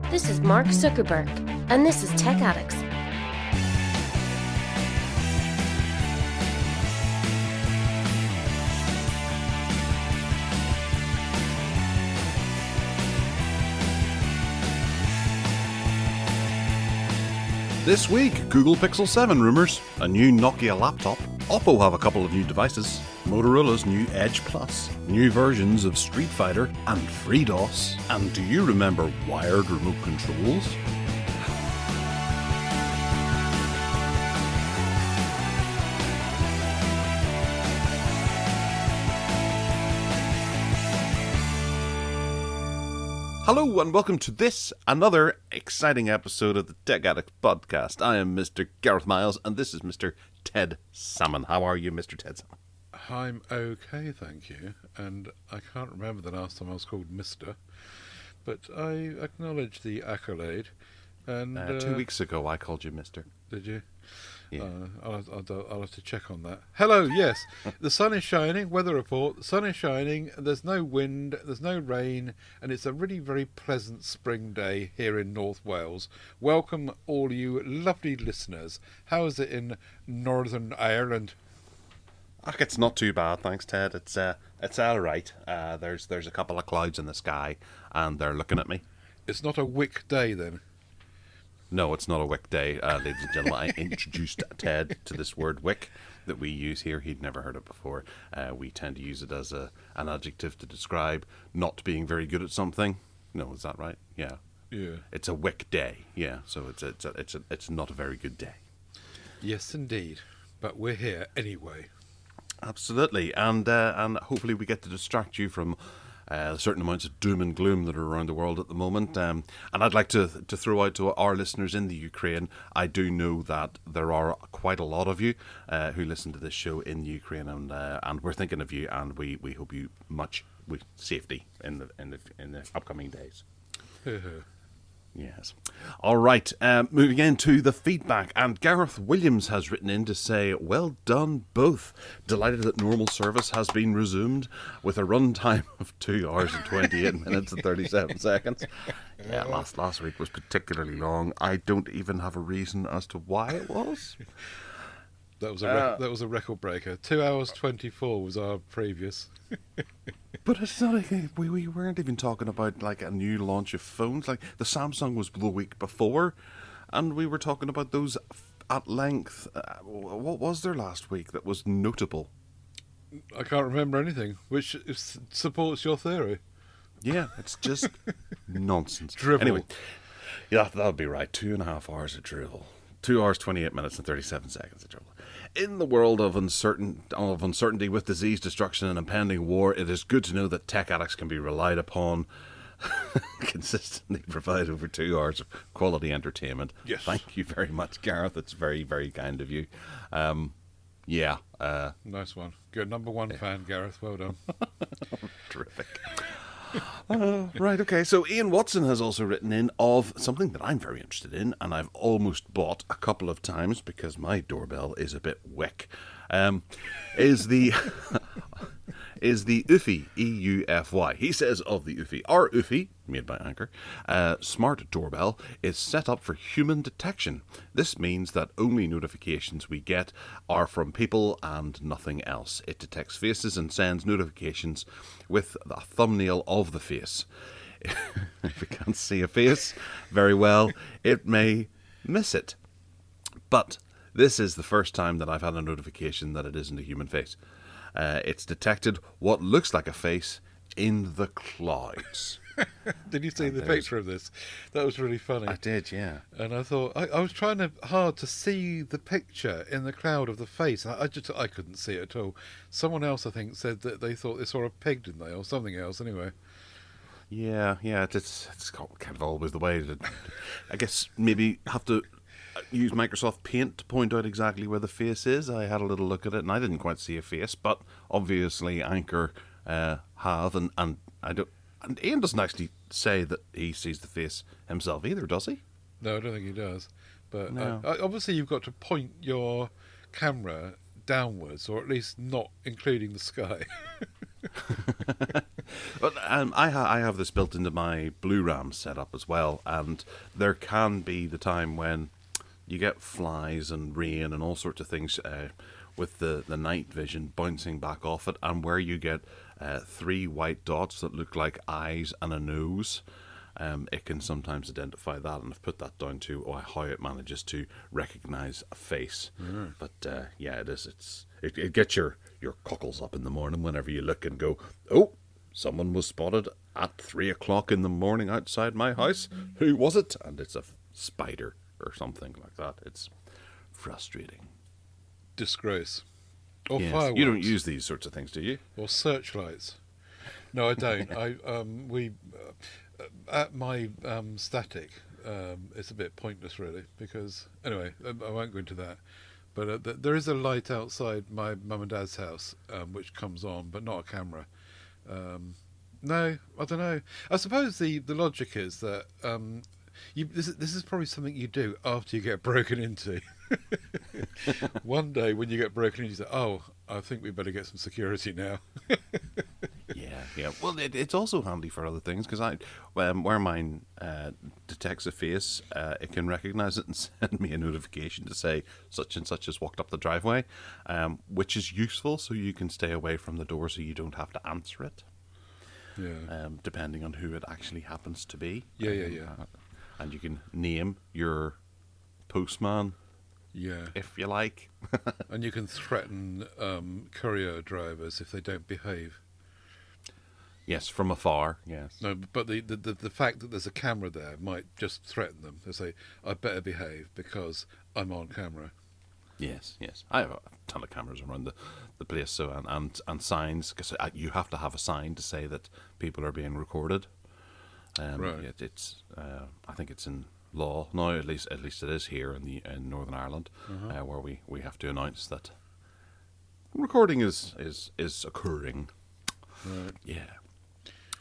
This is Mark Zuckerberg, and this is Tech Addicts. This week, Google Pixel 7 rumours, a new Nokia laptop, Oppo have a couple of new devices, Motorola's new Edge Plus, new versions of Street Fighter and FreeDOS, and do you remember wired remote controls? Hello and welcome to this, another exciting episode of the Tech Addicts podcast. I am Mr. Gareth Miles and this is Mr. Ted Salmon. How are you, Mr. Ted Salmon? I'm okay, thank you. And I can't remember the last time I was called Mr. But I acknowledge the accolade. And 2 weeks ago I called you Mr. Did you? Yeah. I'll have to check on that. Hello, yes. The sun is shining, weather report. The sun is shining, there's no wind, there's no rain, and it's a really very pleasant spring day here in North Wales. Welcome all you lovely listeners. How is it in Northern Ireland? It's not too bad, thanks, Ted. It's all right. There's a couple of clouds in the sky, and they're looking at me. It's not a Wick day then? No, it's not a Wick day, ladies and gentlemen. I introduced Ted to this word Wick that we use here. He'd never heard it before. We tend to use it as an adjective to describe not being very good at something. No, is that right? Yeah. Yeah. It's a Wick day. Yeah. So it's not a very good day. Yes, indeed. But we're here anyway. Absolutely, and hopefully we get to distract you from certain amounts of doom and gloom that are around the world at the moment. And I'd like to throw out to our listeners in the Ukraine, I do know that there are quite a lot of you who listen to this show in the Ukraine, and we're thinking of you, and we hope you much with safety in the upcoming days. Yes. All right, moving into the feedback, and Gareth Williams has written in to say, well done both. Delighted that normal service has been resumed with a runtime of 2 hours and 28 minutes and 37 seconds. Yeah, last week was particularly long. I don't even have a reason as to why it was. That was a record breaker. 2 hours 24 was our previous. But it's not like we weren't even talking about like a new launch of phones. Like the Samsung was the week before, and we were talking about those at length. What was there last week that was notable? I can't remember anything, which supports your theory. Yeah, it's just nonsense. Drivel. Anyway, yeah, that'll be right. 2.5 hours of drivel. 2 hours, 28 minutes and 37 seconds of drivel. In the world of uncertainty with disease, destruction and impending war, it is good to know that Tech Addicts can be relied upon consistently provide over 2 hours of quality entertainment. Yes. Thank you very much, Gareth. It's very, very kind of you. Nice one. Good. Number one fan, Gareth. Well done. Terrific. Right, okay. So Ian Watson has also written in of something that I'm very interested in, and I've almost bought a couple of times because my doorbell is a bit wick. Is the Eufy, EUFY. He says of the Eufy, our Eufy, made by Anchor, smart doorbell is set up for human detection. This means that only notifications we get are from people and nothing else. It detects faces and sends notifications with a thumbnail of the face. If it can't see a face very well, it may miss it. But this is the first time that I've had a notification that it isn't a human face. It's detected what looks like a face in the clouds. Did you see the picture of this? That was really funny. I did, yeah. And I thought, I was trying hard to see the picture in the cloud of the face. I couldn't see it at all. Someone else, I think, said that they thought they saw a pig, didn't they? Or something else, anyway. Yeah, it's kind of always the way. I guess maybe have to use Microsoft Paint to point out exactly where the face is. I had a little look at it and I didn't quite see a face, but obviously Anchor have, and I don't. And Ian doesn't actually say that he sees the face himself either, does he? No, I don't think he does. But No. Obviously you've got to point your camera downwards, or at least not including the sky. But I have this built into my Blue RAM setup as well, and there can be the time when you get flies and rain and all sorts of things with the night vision bouncing back off it, and where you get 3 white dots that look like eyes and a nose. It can sometimes identify that, and I've put that down to how it manages to recognise a face. But yeah, it gets your cockles up in the morning whenever you look and go, oh, someone was spotted at 3 o'clock in the morning outside my house. Who was it? And it's a spider or something like that. It's frustrating. Disgrace. Or Yes. fireworks. You don't use these sorts of things, do you? Or searchlights. No, I don't. We at my static. It's a bit pointless, really, because anyway, I won't go into that. But there is a light outside my mum and dad's house, which comes on, but not a camera. No, I don't know. I suppose the logic is that this is probably something you do after you get broken into. One day when you get broken into, you say, "Oh, I think we better get some security now." Yeah. Well, it's also handy for other things, because where mine detects a face, it can recognise it and send me a notification to say such and such has walked up the driveway, which is useful, so you can stay away from the door, so you don't have to answer it. Yeah. Depending on who it actually happens to be. Yeah. And you can name your postman. Yeah. If you like. And you can threaten courier drivers if they don't behave. Yes, from afar, yes. No, but the fact that there's a camera there might just threaten them. They say, "I better behave because I'm on camera." Yes. I have a ton of cameras around the place, so and signs, because you have to have a sign to say that people are being recorded. Right. It's I think it's in law now. At least it is here in Northern Ireland, where we have to announce that recording is occurring. Right. Yeah.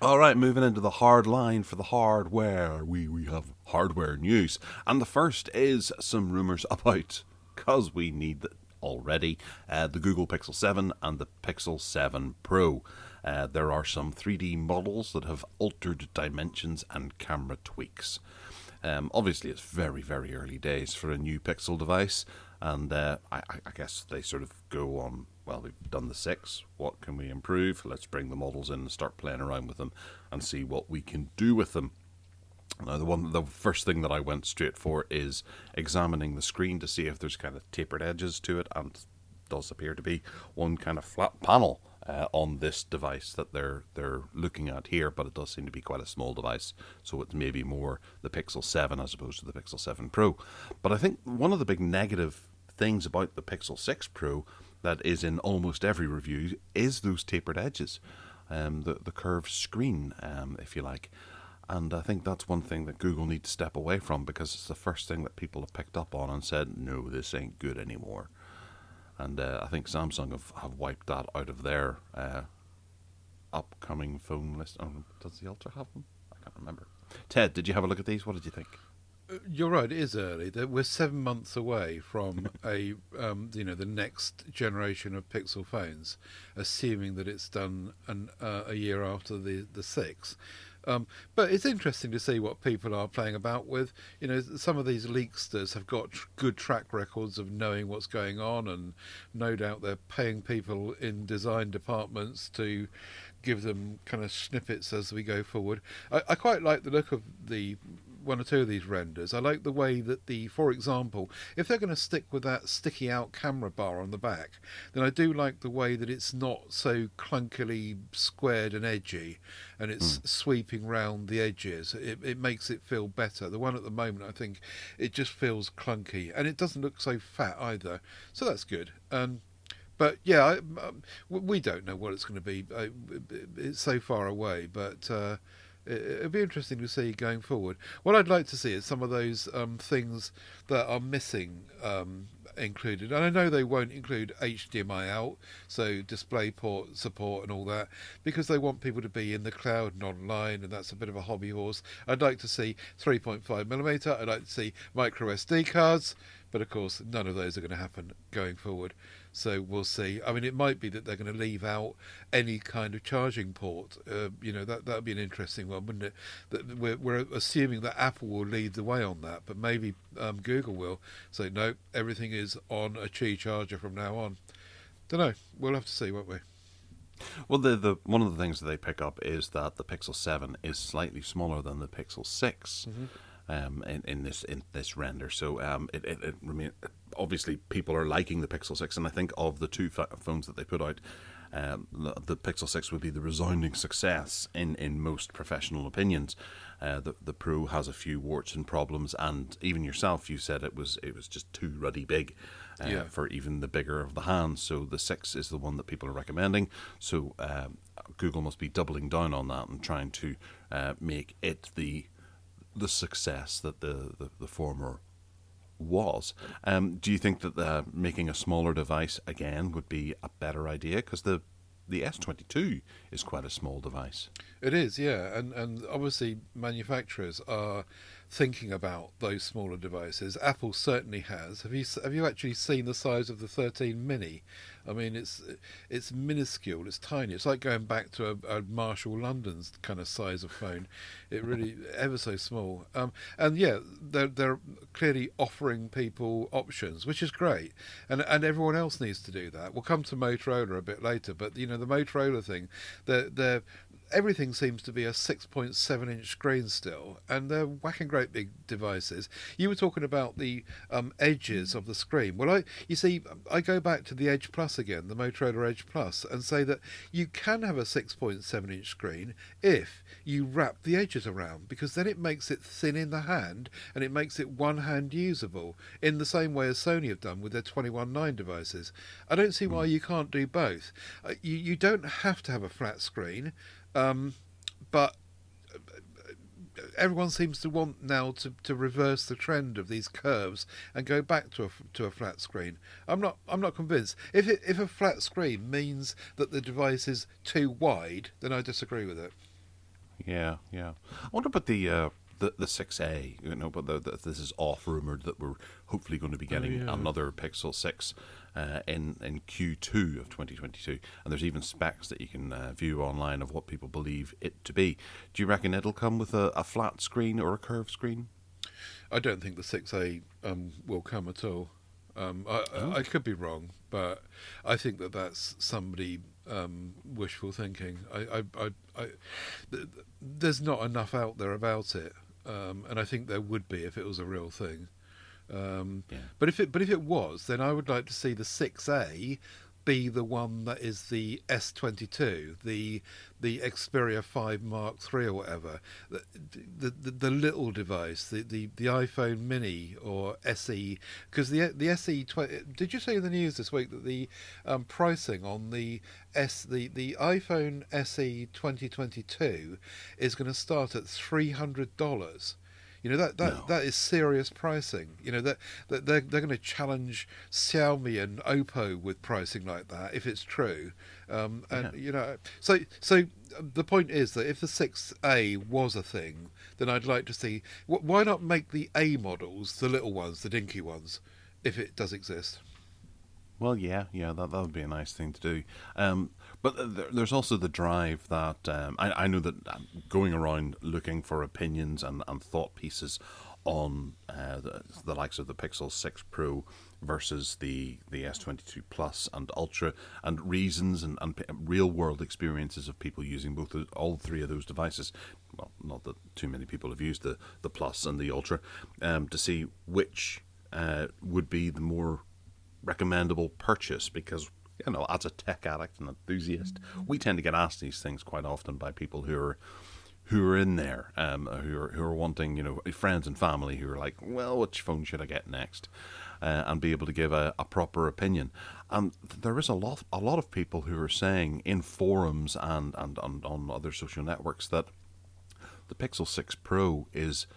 All right, moving into the hard line for the hardware. We have hardware news, and the first is some rumours about, because we need it already, the Google Pixel 7 and the Pixel 7 Pro. There are some 3D models that have altered dimensions and camera tweaks. Obviously, it's very, very early days for a new Pixel device, and I guess they sort of go on, well, we've done the 6, what can we improve? Let's bring the models in and start playing around with them and see what we can do with them. Now, the first thing that I went straight for is examining the screen to see if there's kind of tapered edges to it, and does appear to be one kind of flat panel on this device that they're looking at here, but it does seem to be quite a small device, so it's maybe more the Pixel 7 as opposed to the Pixel 7 Pro. But I think one of the big negative things about the Pixel 6 Pro that is in almost every review is those tapered edges, the curved screen, if you like. And I think that's one thing that Google need to step away from, because it's the first thing that people have picked up on and said, no, this ain't good anymore. And I think Samsung have wiped that out of their upcoming phone list. Oh, does the Ultra have them? I can't remember. Ted, did you have a look at these? What did you think? You're right. It is early. We're 7 months away from the next generation of Pixel phones, assuming that it's done a year after the 6. But it's interesting to see what people are playing about with. Some of these leaksters have got good track records of knowing what's going on, and no doubt they're paying people in design departments to give them kind of snippets as we go forward. I quite like the look of the one or two of these renders. I like the way that for example, if they're going to stick with that sticky out camera bar on the back, then I do like the way that it's not so clunkily squared and edgy, and it's sweeping round the edges. It makes it feel better. The one at the moment, I think, it just feels clunky, and it doesn't look so fat either. So that's good. But yeah, we don't know what it's going to be. It's so far away, but it'll be interesting to see going forward. What I'd like to see is some of those things that are missing included. And I know they won't include HDMI out, so display port support and all that, because they want people to be in the cloud and online, and that's a bit of a hobby horse. I'd like to see 3.5mm. I'd like to see micro SD cards, but of course none of those are going to happen going forward. So we'll see. I mean, it might be that they're going to leave out any kind of charging port. That would be an interesting one, wouldn't it? That we're assuming that Apple will lead the way on that, but maybe Google will say no, everything is on a Qi charger from now on. Don't know. We'll have to see, won't we? Well, the one of the things that they pick up is that the Pixel 7 is slightly smaller than the Pixel 6 in this render. So it remain, obviously people are liking the Pixel 6, and I think of the two phones that they put out, the Pixel 6 would be the resounding success in most professional opinions. The Pro has a few warts and problems, and even yourself, you said it was just too ruddy big for even the bigger of the hands. So the 6 is the one that people are recommending. So Google must be doubling down on that and trying to make it the success that the former was. Do you think that making a smaller device again would be a better idea? Because the S22 is quite a small device. It is, yeah, and obviously manufacturers are thinking about those smaller devices. Apple certainly has. Have you actually seen the size of the 13 mini? I mean, it's minuscule. It's tiny. It's like going back to a Marshall London's kind of size of phone. It really ever so small. And yeah, they're clearly offering people options, which is great. And everyone else needs to do that. We'll come to Motorola a bit later, but the Motorola thing, they're everything seems to be a 6.7-inch screen still, and they're whacking great big devices. You were talking about the edges of the screen. Well, I go back to the Edge Plus again, the Motorola Edge Plus, and say that you can have a 6.7-inch screen if you wrap the edges around, because then it makes it thin in the hand, and it makes it one-hand usable, in the same way as Sony have done with their 21.9 devices. I don't see why you can't do both. You don't have to have a flat screen, but everyone seems to want now to reverse the trend of these curves and go back to a flat screen. I'm not convinced. If a flat screen means that the device is too wide, then I disagree with it. Yeah. I wonder about the 6A, but this is off rumored that we're hopefully going to be getting another Pixel 6 in Q2 of 2022, and there's even specs that you can view online of what people believe it to be. Do you reckon it'll come with a flat screen or a curved screen? I don't think the 6A will come at all. I could be wrong, but I think that's somebody wishful thinking. There's not enough out there about it. And I think there would be if it was a real thing. But if it was, then I would like to see the 6A be the one that is the S22, the Xperia 5 Mark III or whatever, the little device, the iPhone Mini or SE, because the SE. Did you see in the news this week that the pricing on the iPhone SE 2022 is going to start at $300? That is serious pricing. That they're going to challenge Xiaomi and Oppo with pricing like that if it's true. So the point is that if the 6A was a thing, then I'd like to see why not make the A models the little ones, the dinky ones, if it does exist. Well, yeah, that would be a nice thing to do. But there's also the drive that I know that going around looking for opinions and thought pieces on the likes of the Pixel 6 Pro versus the S22 Plus and Ultra, and reasons and real world experiences of people using all three of those devices. Well, not that too many people have used the Plus and the Ultra, to see which would be the more recommendable purchase, because as a tech addict and enthusiast, we tend to get asked these things quite often by people who are in there, who are wanting, friends and family who are like, well, which phone should I get next, and be able to give a proper opinion. And there is a lot of people who are saying in forums and on other social networks that the Pixel 6 Pro is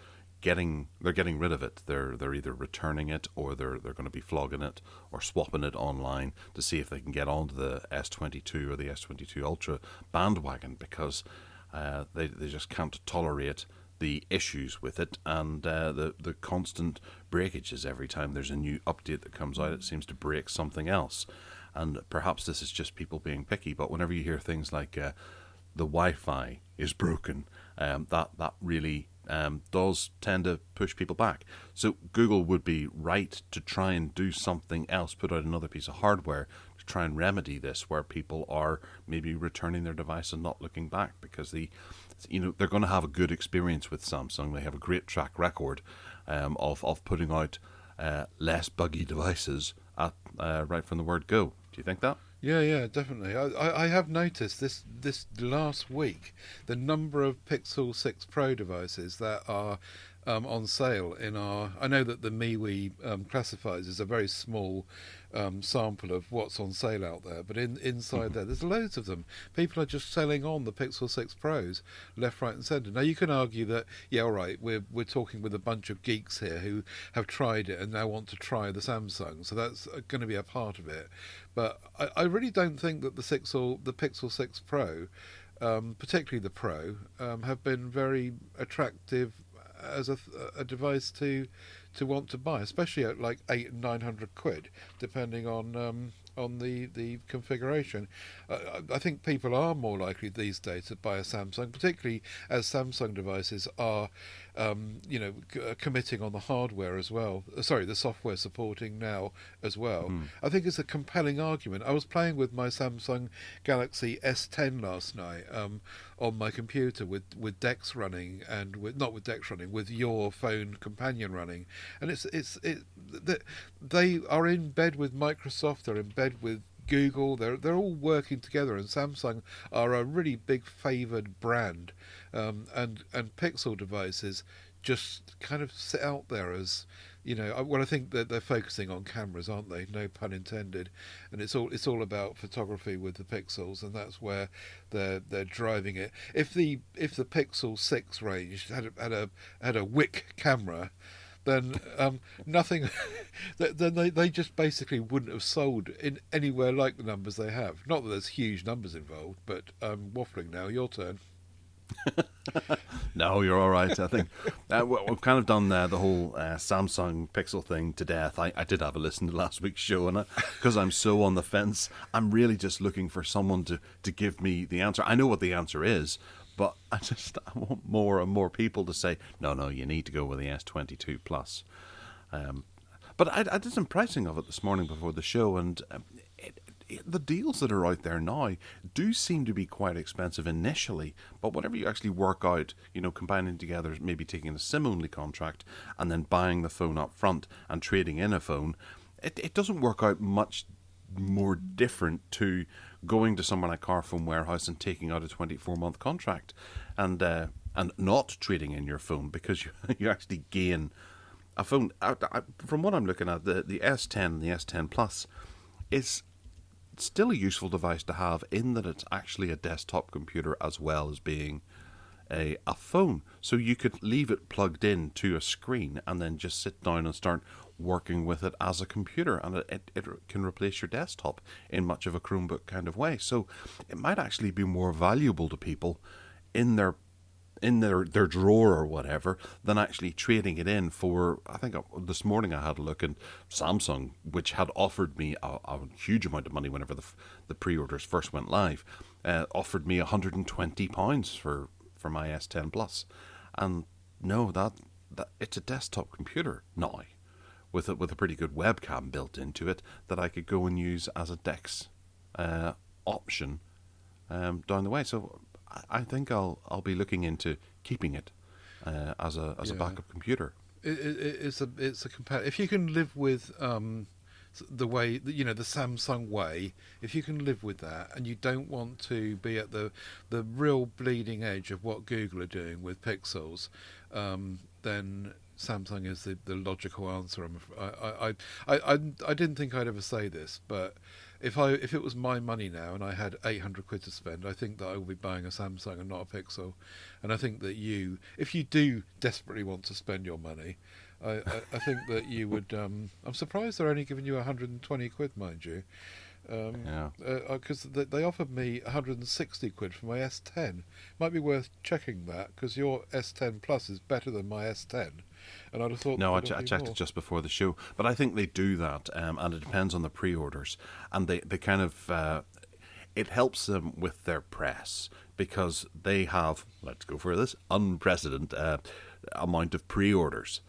they're getting rid of it. They're either returning it, or they're going to be flogging it or swapping it online to see if they can get onto the S22 or the S22 Ultra bandwagon, because they just can't tolerate the issues with it, and the constant breakages. Every time there's a new update that comes out, it seems to break something else. and perhaps this is just people being picky, but whenever you hear things like the Wi-Fi is broken, that really does tend to push people back. So Google would be right to try and do something else, put out another piece of hardware to try and remedy this, where people are maybe returning their device and not looking back, because they're going to have a good experience with Samsung. They have a great track record of putting out less buggy devices at right from the word go. Do you think that? Yeah, definitely. I have noticed this last week the number of Pixel 6 Pro devices that are on sale in our. I know that the MeWe classifies as a very small sample of what's on sale out there, but inside there's loads of them. People are just selling on the Pixel 6 Pros left, right, and centre. Now you can argue that all right, we're talking with a bunch of geeks here who have tried it and now want to try the Samsung, so that's going to be a part of it. But I really don't think that the Pixel 6 Pro, particularly the Pro, have been very attractive as a device to want to buy, especially at like £800 and £900, depending on the configuration. I think people are more likely these days to buy a Samsung, particularly as Samsung devices are, committing on the hardware as well. Sorry, the software supporting now as well. I think it's a compelling argument. I was playing with my Samsung Galaxy S10 last night on my computer with Dex running, and with your phone companion running, and they are in bed with Microsoft. They're in bed with Google. They're all working together, and Samsung are a really big favoured brand, and Pixel devices just kind of sit out there as, I think that they're focusing on cameras, aren't they? No pun intended. And it's all about photography with the Pixels, and that's where they're driving it. If the Pixel 6 range had a Wick camera, then nothing. Then they just basically wouldn't have sold in anywhere like the numbers they have. Not that there's huge numbers involved, but waffling now. Your turn. No, you're all right. I think we've kind of done the whole Samsung Pixel thing to death. I did have a listen to last week's show, and because I'm so on the fence, I'm really just looking for someone to give me the answer. I know what the answer is, but I want more and more people to say, no, you need to go with the S22 Plus. But I did some pricing of it this morning before the show, and the deals that are out there now do seem to be quite expensive initially, but whenever you actually work out, combining together, maybe taking a SIM-only contract and then buying the phone up front and trading in a phone, it doesn't work out much more different to going to somewhere like Carphone Warehouse and taking out a 24-month contract and not trading in your phone, because you actually gain a phone. From what I'm looking at, the S10 and the S10 Plus is still a useful device to have, in that it's actually a desktop computer as well as being a phone. So you could leave it plugged in to a screen and then just sit down and start working with it as a computer, and it can replace your desktop in much of a Chromebook kind of way. So it might actually be more valuable to people in their drawer or whatever than actually trading it in for. I think this morning I had a look, and Samsung, which had offered me a huge amount of money whenever the pre-orders first went live, offered me £120 for my S10 Plus, and no, that it's a desktop computer now with a pretty good webcam built into it that I could go and use as a DeX option down the way. So I think I'll be looking into keeping it as a backup computer. It's a if you can live with the way, the Samsung way, if you can live with that, and you don't want to be at the real bleeding edge of what Google are doing with Pixels, then Samsung is the logical answer. I didn't think I'd ever say this, but if it was my money now and I had £800 to spend, I think that I would be buying a Samsung and not a Pixel. And I think that if you do desperately want to spend your money, I think that you would. I'm surprised they're only giving you £120, mind you. Because they offered me 160 quid for my S10. Might be worth checking that, because your S10 Plus is better than my S10. And I'd have thought... No, I checked it just before the show. But I think they do that, and it depends on the pre-orders. And they kind of... it helps them with their press, because they have, let's go for this, unprecedented amount of pre-orders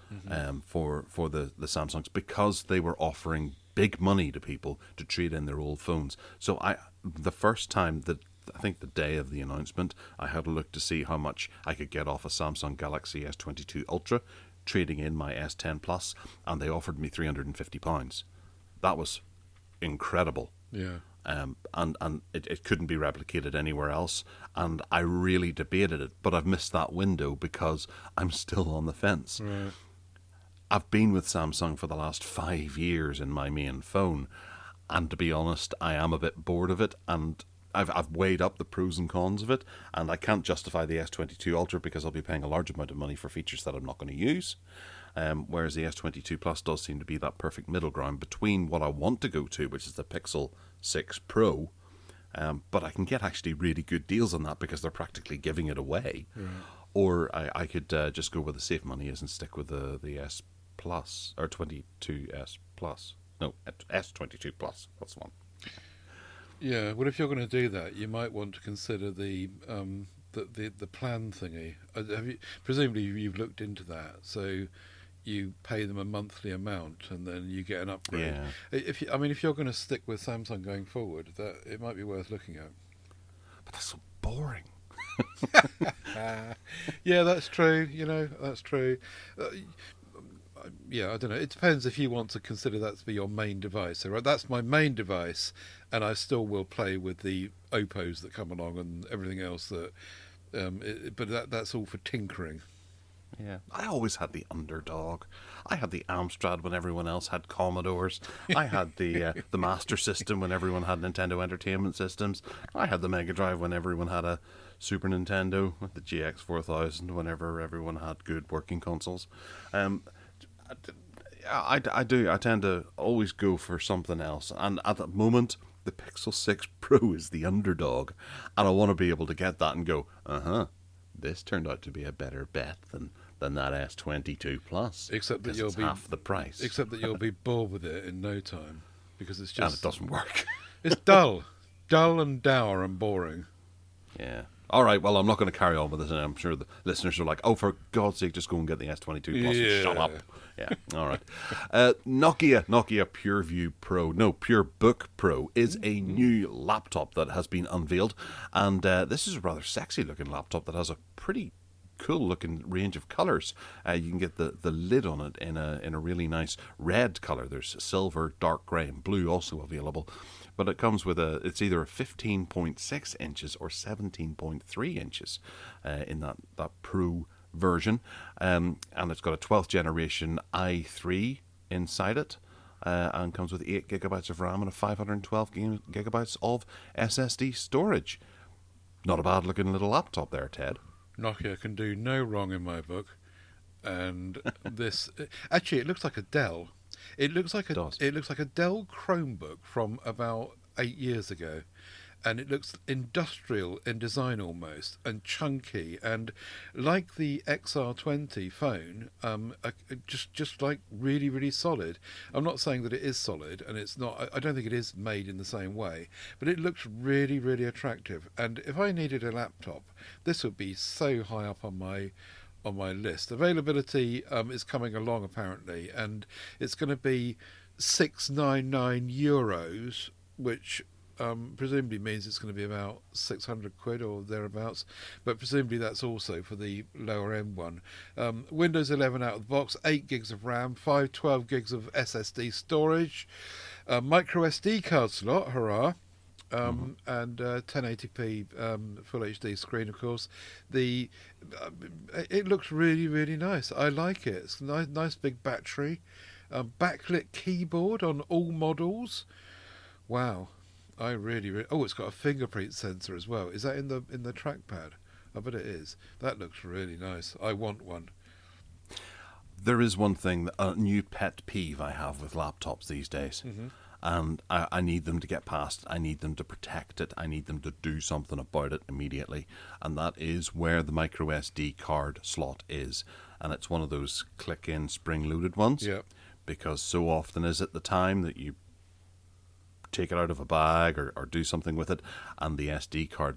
for the Samsungs, because they were offering big money to people to trade in their old phones. So the first time that, I think the day of the announcement, I had a look to see how much I could get off a Samsung Galaxy S22 Ultra, trading in my S10 Plus, and they offered me £350. That was incredible. Yeah. And it couldn't be replicated anywhere else. And I really debated it, but I've missed that window because I'm still on the fence. Right. I've been with Samsung for the last 5 years in my main phone, and to be honest, I am a bit bored of it, and I've weighed up the pros and cons of it, and I can't justify the S22 Ultra because I'll be paying a large amount of money for features that I'm not going to use. Whereas the S22 Plus does seem to be that perfect middle ground between what I want to go to, which is the Pixel 6 Pro, but I can get actually really good deals on that because they're practically giving it away. Right. Or I could just go where the safe money is and stick with the S Plus, or 22S Plus. No, S22 Plus, that's the one. Yeah, well, if you're going to do that, you might want to consider the plan thingy. Presumably you've looked into that, so you pay them a monthly amount and then you get an upgrade. Yeah. If you're going to stick with Samsung going forward, that it might be worth looking at. But that's so boring. Yeah, that's true. That's true. I don't know. It depends if you want to consider that to be your main device. So, right, that's my main device, and I still will play with the Oppos that come along and everything else. But that's all for tinkering. Yeah, I always had the Underdog. I had the Amstrad when everyone else had Commodores. I had the Master System when everyone had Nintendo Entertainment Systems. I had the Mega Drive when everyone had a Super Nintendo, with the GX 4000 whenever everyone had good working consoles. I tend to always go for something else, and at the moment the Pixel 6 Pro is the underdog, and I want to be able to get that and go, this turned out to be a better bet than that S22 Plus. Except that you'll be half the price. Except that you'll be bored with it in no time, because it's just... And it doesn't work. It's dull and dour and boring. Yeah. All right, well, I'm not going to carry on with this, and I'm sure the listeners are like, oh, for God's sake, just go and get the S22 Plus and shut up. Yeah, all right. Nokia PureView Pro, no, PureBook Pro, is a new laptop that has been unveiled, and this is a rather sexy-looking laptop that has a pretty cool-looking range of colours. You can get the lid on it in a really nice red colour. There's silver, dark grey, and blue also available. But it comes with it's either a 15.6 inches or 17.3 inches in that Pro version. And it's got a 12th generation i3 inside it. And comes with 8 gigabytes of RAM and a 512 gigabytes of SSD storage. Not a bad looking little laptop there, Ted. Nokia can do no wrong in my book. And this... Actually, it looks like a Dell. It looks like a Dell Chromebook from about 8 years ago, and it looks industrial in design almost, and chunky, and like the XR20 phone, just like really, really solid. I'm not saying that it is solid, and it's not. I don't think it is made in the same way, but it looks really, really attractive. And if I needed a laptop, this would be so high up on my list. Availability is coming along apparently, and it's going to be €699, which presumably means it's going to be about 600 quid or thereabouts, but presumably that's also for the lower end one. Windows 11 out of the box, 8 gigs of RAM, 512 gigs of SSD storage, micro SD card slot, hurrah. And 1080p full HD screen, of course. It looks really, really nice. I like it. It's a nice big battery. Backlit keyboard on all models. Wow, I really. Oh, it's got a fingerprint sensor as well. Is that in the trackpad? I bet it is. That looks really nice. I want one. There is one thing, a new pet peeve I have with laptops these days. Mm-hmm. and I need them to get past it. I need them to protect it. I need them to do something about it immediately, and that is where the micro SD card slot is, and it's one of those click-in spring-loaded ones. Yeah. Because so often is it the time that you take it out of a bag or do something with it, and the SD card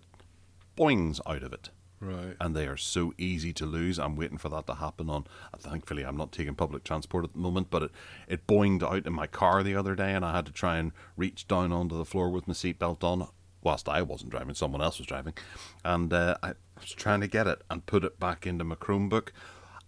boings out of it. Right. And they are so easy to lose. I'm waiting for that to happen on... Thankfully, I'm not taking public transport at the moment, but it boinged out in my car the other day, and I had to try and reach down onto the floor with my seatbelt on, whilst I wasn't driving, someone else was driving. And I was trying to get it and put it back into my Chromebook.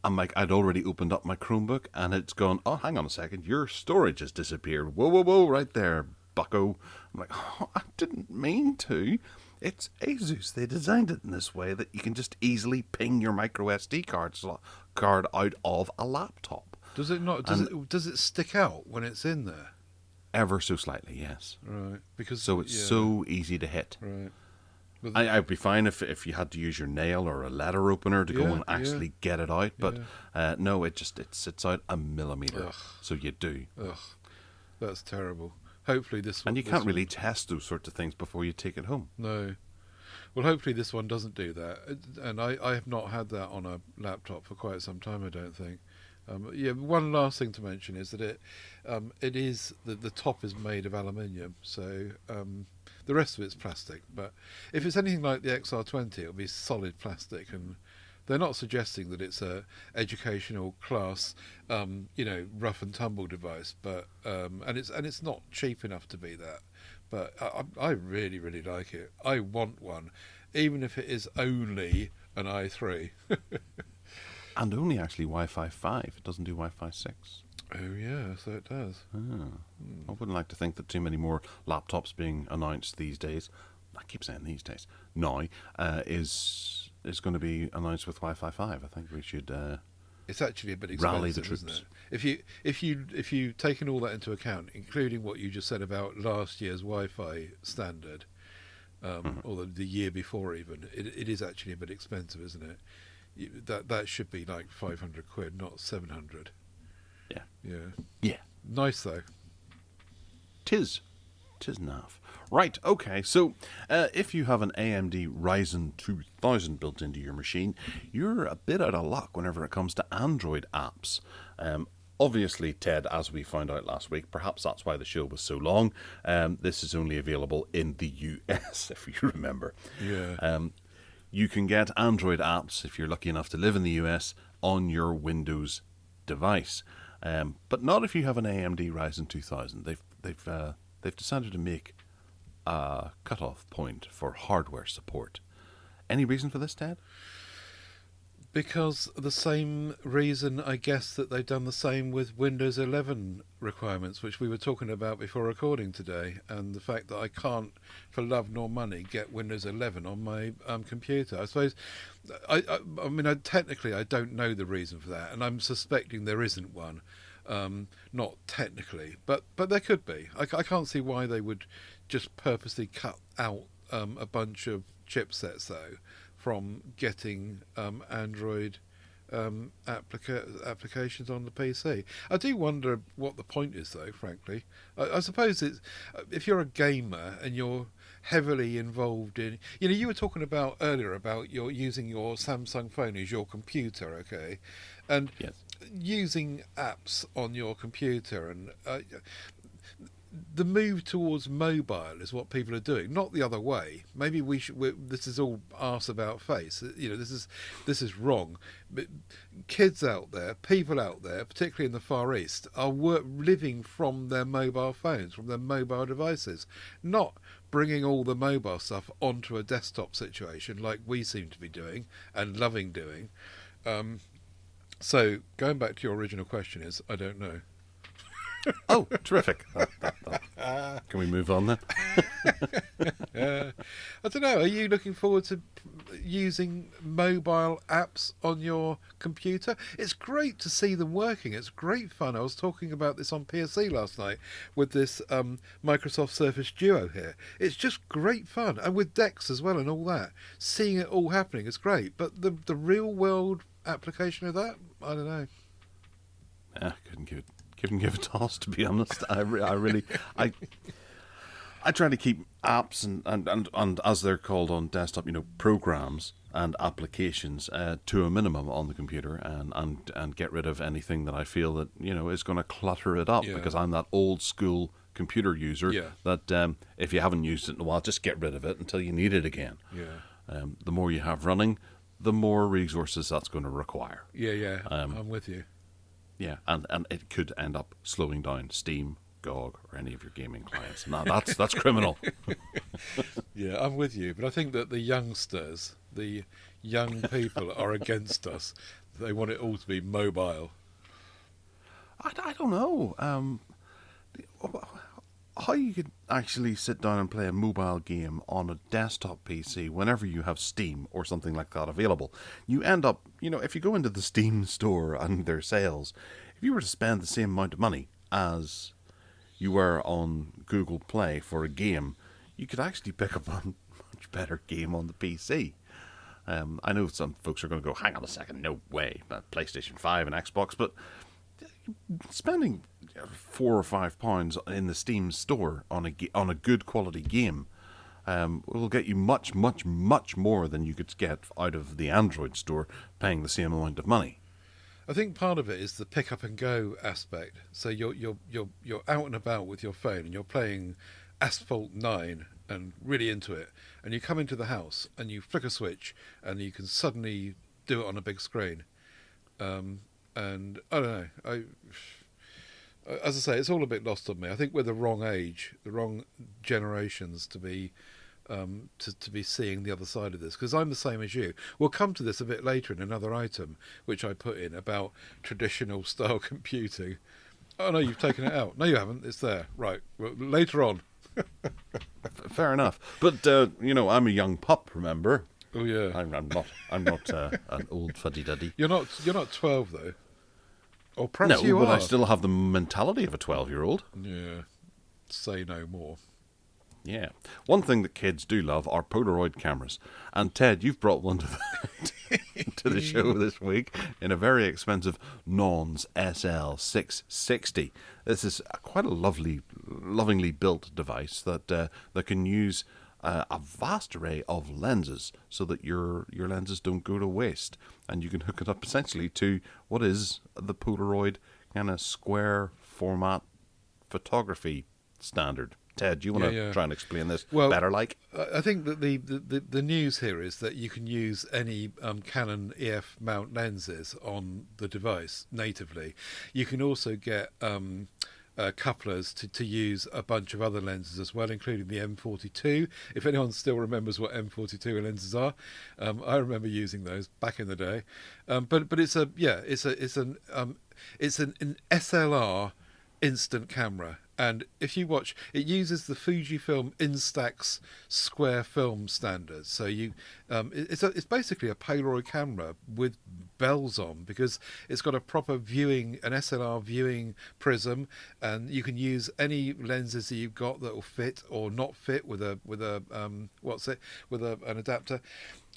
I'd already opened up my Chromebook, and it's gone, oh, hang on a second, your storage has disappeared. Whoa, whoa, whoa, right there, bucko. I'm like, oh, I didn't mean to. It's Asus. They designed it in this way that you can just easily ping your micro SD card out of a laptop. Does it not? Does it stick out when it's in there? Ever so slightly, yes. Right. Because so it's so easy to hit. Right. I'd be fine if you had to use your nail or a letter opener to go and actually get it out, but no, it sits out a millimetre. Ugh. So you do. Ugh, that's terrible. Hopefully this one... And you can't really test those sorts of things before you take it home. No. Well, hopefully this one doesn't do that. And I have not had that on a laptop for quite some time, I don't think. One last thing to mention is that it is... The top is made of aluminium, so... the rest of it's plastic. But if it's anything like the XR20, it'll be solid plastic, and... They're not suggesting that it's a educational class, rough and tumble device, but and it's not cheap enough to be that. But I really, really like it. I want one, even if it is only an i3. And only actually Wi-Fi 5. It doesn't do Wi-Fi 6. Oh yeah, so it does. I wouldn't like to think that too many more laptops being announced these days. I keep saying these days. Now is going to be announced with Wi-Fi 5. I think we should. It's actually a bit expensive, rally the troops. Isn't it? If you taken all that into account, including what you just said about last year's Wi-Fi standard, or the year before even, it is actually a bit expensive, isn't it? That should be like £500, not 700. Yeah. Nice though. Tis naff. Right, okay, so if you have an AMD Ryzen 2000 built into your machine, you're a bit out of luck whenever it comes to Android apps. Obviously, Ted, as we found out last week, perhaps that's why the show was so long, this is only available in the US, if you remember. Yeah. You can get Android apps, if you're lucky enough to live in the US, on your Windows device. But not if you have an AMD Ryzen 2000. They've decided to make a cutoff point for hardware support. Any reason for this, Ted? Because the same reason, I guess, that they've done the same with Windows 11 requirements, which we were talking about before recording today, and the fact that I can't, for love nor money, get Windows 11 on my computer. I suppose, technically I don't know the reason for that, and I'm suspecting there isn't one. Not technically, but there could be. I can't see why they would just purposely cut out a bunch of chipsets, though, from getting Android applications on the PC. I do wonder what the point is, though, frankly. I suppose it's if you're a gamer and you're heavily involved in... you were talking about earlier about your using your Samsung phone as your computer, okay? And yes. Using apps on your computer and... the move towards mobile is what people are doing, not the other way. Maybe this is all arse about face. This is wrong. But kids out there, people out there, particularly in the Far East, are living from their mobile phones, from their mobile devices, not bringing all the mobile stuff onto a desktop situation like we seem to be doing and loving doing. So going back to your original question is, I don't know. Oh, terrific. Can we move on then? I don't know. Are you looking forward to using mobile apps on your computer? It's great to see them working. It's great fun. I was talking about this on PSC last night with this Microsoft Surface Duo here. It's just great fun. And with Dex as well and all that. Seeing it all happening is great. But the real world application of that, I don't know. give a toss, to be honest. I really I try to keep apps and as they're called on desktop, programs and applications to a minimum on the computer, and get rid of anything that I feel that is going to clutter it up, because I'm that old school computer user that if you haven't used it in a while, just get rid of it until you need it again. The more you have running, the more resources that's going to require. I'm with you. And it could end up slowing down Steam, GOG, or any of your gaming clients. Now that's criminal. I'm with you, but I think that the youngsters, the young people, are against us. They want it all to be mobile. I don't know how you could actually sit down and play a mobile game on a desktop PC whenever you have Steam or something like that available. You end up, if you go into the Steam store and their sales, if you were to spend the same amount of money as you were on Google Play for a game, you could actually pick up a much better game on the PC. I know some folks are going to go, hang on a second, no way, PlayStation 5 and Xbox, but spending £4 or £5 in the Steam store on a good quality game will get you much, much, much more than you could get out of the Android store paying the same amount of money. I think part of it is the pick up and go aspect. So you're out and about with your phone and you're playing Asphalt 9 and really into it, and you come into the house and you flick a switch and you can suddenly do it on a big screen. And I don't know. As I say, it's all a bit lost on me. I think we're the wrong age, the wrong generations to be seeing the other side of this, because I'm the same as you. We'll come to this a bit later in another item which I put in about traditional style computing. Oh no, you've taken it out. No, you haven't. It's there. Right. Well, later on. Fair enough. But I'm a young pup. Remember? Oh yeah. I'm not an old fuddy-duddy. You're not 12 though. Or perhaps you are. No, but are. I still have the mentality of a 12-year-old. Yeah. Say no more. Yeah. One thing that kids do love are Polaroid cameras. And Ted, you've brought one to the show this week in a very expensive Nons SL660. This is quite a lovingly built device that can use a vast array of lenses so that your lenses don't go to waste. And you can hook it up essentially to what is the Polaroid kind of square format photography standard. Ted, do you want to try and explain this better? I think that the news here is that you can use any Canon EF mount lenses on the device natively. You can also get couplers to use a bunch of other lenses as well, including the M42. If anyone still remembers what M42 lenses are, I remember using those back in the day. But it's an SLR instant camera. And if you watch, it uses the Fujifilm Instax square film standard. So it's basically a Polaroid camera with bells on, because it's got a proper an SLR viewing prism, and you can use any lenses that you've got that will fit or not fit with an adapter.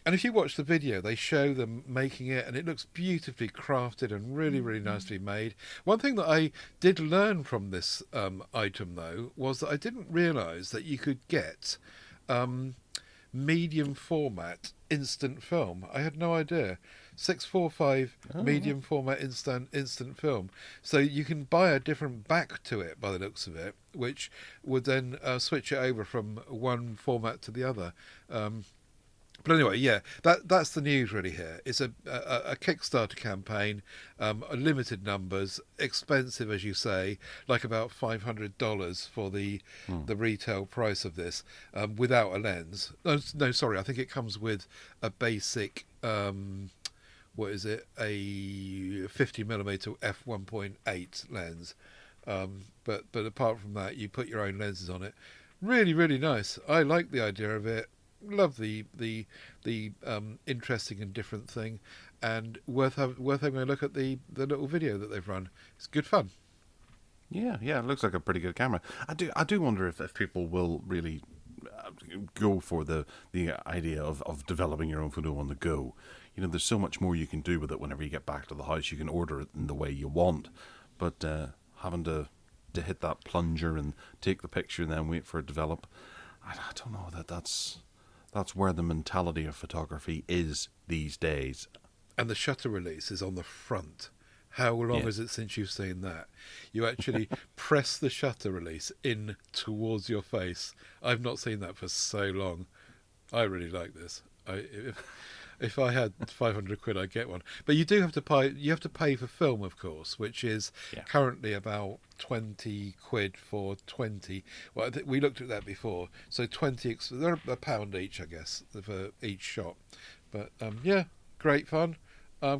And if you watch the video, they show them making it, and it looks beautifully crafted and really, really nicely made. One thing that I did learn from this item, though, was that I didn't realise that you could get medium format instant film. I had no idea. 645 medium format instant film. So you can buy a different back to it by the looks of it, which would then switch it over from one format to the other. But anyway, that's the news really here. It's a Kickstarter campaign, limited numbers, expensive as you say, like about $500 for the retail price of this, without a lens. No, sorry, I think it comes with a basic, a 50mm f1.8 lens. But apart from that, you put your own lenses on it. Really, really nice. I like the idea of it. Love the interesting and different thing, and worth having a look at the little video that they've run. It's good fun. Yeah, it looks like a pretty good camera. I do wonder if people will really go for the idea of developing your own photo on the go. There's so much more you can do with it whenever you get back to the house. You can order it in the way you want, but having to hit that plunger and take the picture and then wait for it to develop. I don't know that's where the mentality of photography is these days. And the shutter release is on the front. How long is it since you've seen that? You actually press the shutter release in towards your face. I've not seen that for so long. I really like this. If I had 500 quid, I'd get one. But you do have to pay. You have to pay for film, of course, which is currently about 20 quid for 20. Well, I think we looked at that before. So 20. They're £1 each, I guess, for each shot. But yeah, great fun.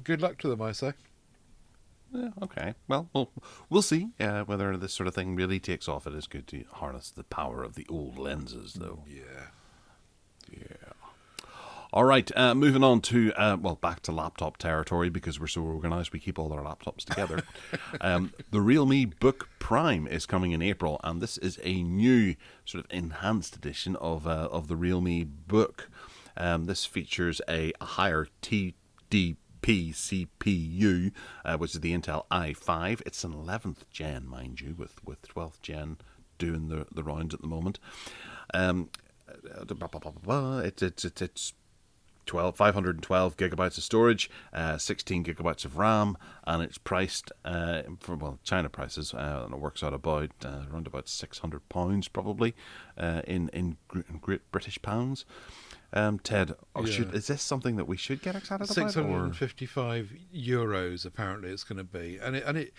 Good luck to them, I say. Yeah, okay. Well, we'll see whether this sort of thing really takes off. It is good to harness the power of the old lenses, though. Yeah. All right, moving on to, back to laptop territory, because we're so organised, we keep all our laptops together. The Realme Book Prime is coming in April, and this is a new sort of enhanced edition of the Realme Book. This features a higher TDP CPU, which is the Intel i5. It's an 11th gen, mind you, with 12th gen doing the rounds at the moment. It's 512 gigabytes of storage, 16 gigabytes of RAM, and it's priced for China prices, and it works out about around about £600 probably in Great British pounds. Ted, is this something that we should get excited about? €655 apparently it's going to be, and it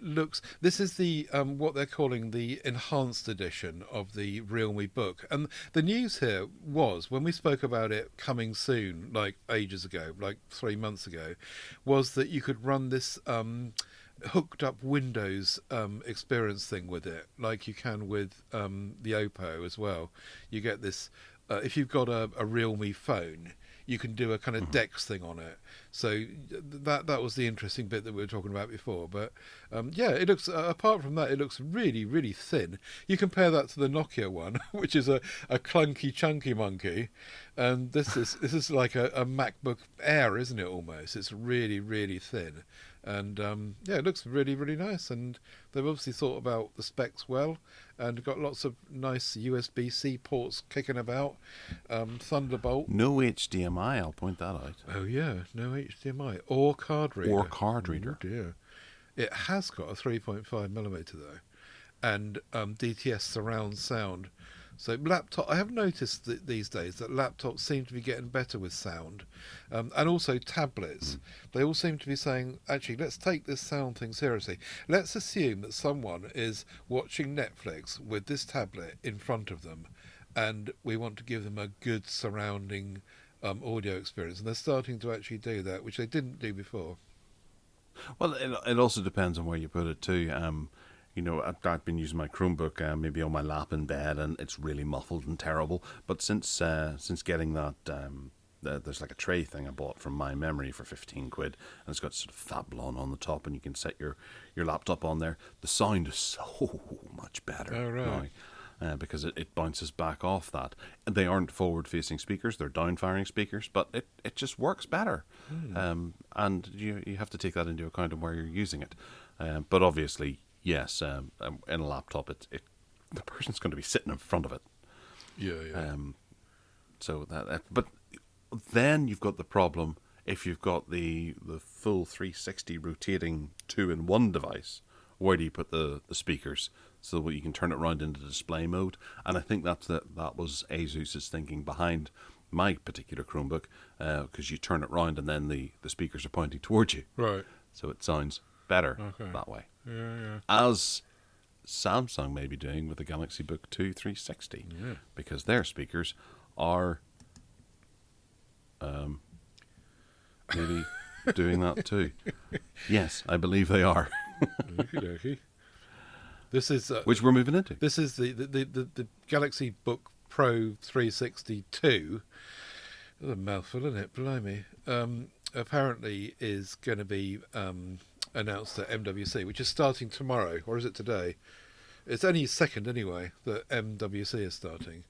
looks. This is the what they're calling the enhanced edition of the Realme Book, and the news here was when we spoke about it coming soon, like ages ago, like 3 months ago, was that you could run this hooked up Windows experience thing with it, like you can with the Oppo as well. You get this. If you've got a Realme phone, you can do a kind of DeX thing on it. So that was the interesting bit that we were talking about before. But it looks. Apart from that, it looks really, really thin. You compare that to the Nokia one, which is a clunky, chunky monkey, and this is like a MacBook Air, isn't it? Almost. It's really, really thin. And it looks really, really nice. And they've obviously thought about the specs well, and got lots of nice USB-C ports kicking about. Thunderbolt. No HDMI, I'll point that out. Oh yeah, no HDMI or card reader. Oh dear. It has got a 3.5mm though, and DTS surround sound. So laptop, I have noticed that these days that laptops seem to be getting better with sound, and also tablets. They all seem to be saying, actually, let's take this sound thing seriously. Let's assume that someone is watching Netflix with this tablet in front of them, and we want to give them a good surrounding audio experience. And they're starting to actually do that, which they didn't do before. Well, it also depends on where you put it too. I've been using my Chromebook maybe on my lap in bed, and it's really muffled and terrible. But since getting that, there's like a tray thing I bought from My Memory for 15 quid, and it's got sort of Fablon on the top, and you can set your laptop on there. The sound is so much better. Oh, right. Now, because it bounces back off that. They aren't forward-facing speakers; they're down-firing speakers, but it just works better. And you have to take that into account of where you're using it. But obviously, yes, in a laptop, the person's going to be sitting in front of it. Yeah. But then you've got the problem if you've got the full 360 rotating 2-in-1 device. Where do you put the speakers so that you can turn it around into display mode? And I think that was ASUS's thinking behind my particular Chromebook, because you turn it round and then the speakers are pointing towards you. Right. So it sounds better that way. Yeah. As Samsung may be doing with the Galaxy Book 2 360, because their speakers are maybe doing that too. Yes, I believe they are. Okey-dokey. This is which we're moving into. This is the Galaxy Book Pro 362. That's a mouthful, isn't it? Blimey. Apparently is going to be announced at MWC, which is starting tomorrow, or is it today? It's only second anyway that MWC is starting.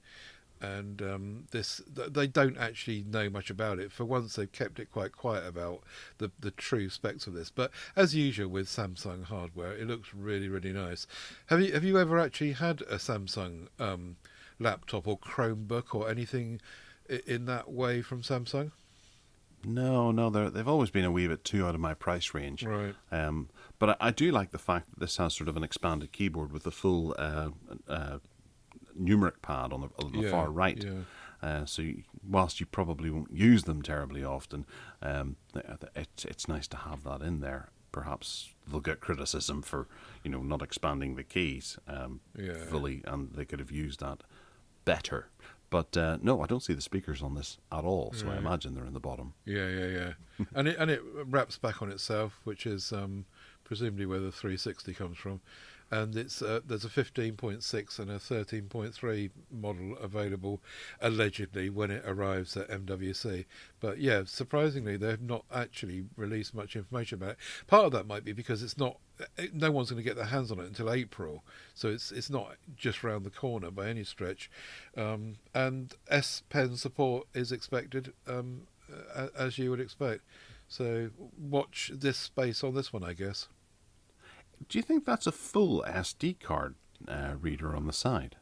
and they don't actually know much about it. For once, they've kept it quite quiet about the true specs of this. But as usual with Samsung hardware, it looks really, really nice. Have you ever actually had a Samsung laptop or Chromebook or anything in that way from Samsung? No, they've always been a wee bit too out of my price range. Right. But I do like the fact that this has sort of an expanded keyboard with the full numeric pad on the far right. Yeah. So whilst you probably won't use them terribly often, it's nice to have that in there. Perhaps they'll get criticism for not expanding the keys fully, and they could have used that better. But no, I don't see the speakers on this at all, so I imagine they're in the bottom. Yeah. and it wraps back on itself, which is presumably where the 360 comes from. And it's there's a 15.6 and a 13.3 model available, allegedly, when it arrives at MWC. But yeah, surprisingly, they've not actually released much information about it. Part of that might be because no one's going to get their hands on it until April, so it's not just round the corner by any stretch. And S Pen support is expected, as you would expect. So watch this space on this one, I guess. Do you think that's a full SD card reader on the side?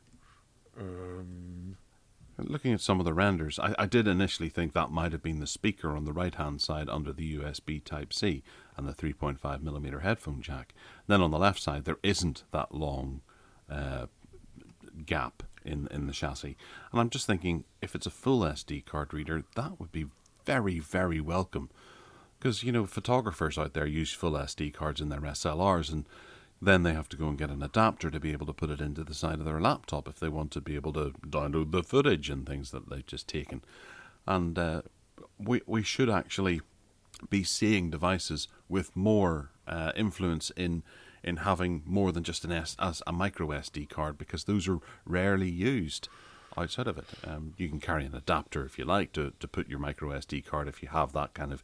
Looking at some of the renders, I did initially think that might have been the speaker on the right-hand side under the USB Type-C and the 3.5mm headphone jack. Then on the left side, there isn't that long gap in the chassis. And I'm just thinking, if it's a full SD card reader, that would be very, very welcome. Because, photographers out there use full SD cards in their SLRs, and then they have to go and get an adapter to be able to put it into the side of their laptop if they want to be able to download the footage and things that they've just taken. And we should actually be seeing devices with more influence in having more than just a micro SD card, because those are rarely used outside of it. You can carry an adapter if you like to put your micro SD card if you have that kind of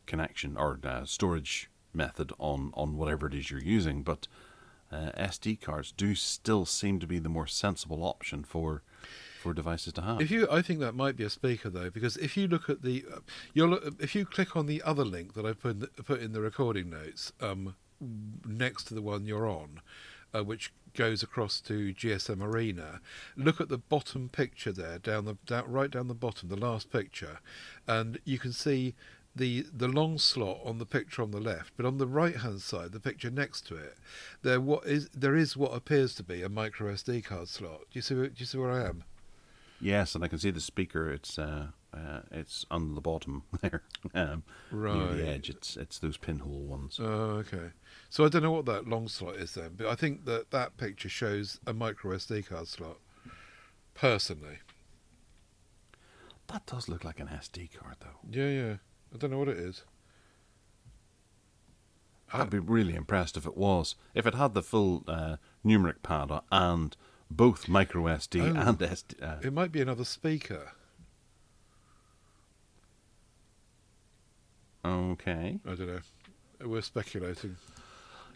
connection or storage method on whatever it is you're using, but SD cards do still seem to be the more sensible option for devices to have. I think that might be a speaker though, because if you look at if you click on the other link that I put in the recording notes next to the one you're on, which goes across to GSM Arena, look at the bottom picture there, right down the bottom, the last picture, and you can see the long slot on the picture on the left, but on the right hand side, the picture next to it, there is what appears to be a micro SD card slot. Do you see where I am? Yes, and I can see the speaker. It's on the bottom there, right near the edge. It's those pinhole ones. Oh, okay. So I don't know what that long slot is then, but I think that picture shows a micro SD card slot. Personally, that does look like an SD card, though. Yeah. I don't know what it is. I'd be really impressed if it was. If it had the full numeric pad and both micro SD and SD. It might be another speaker. Okay. I don't know. We're speculating.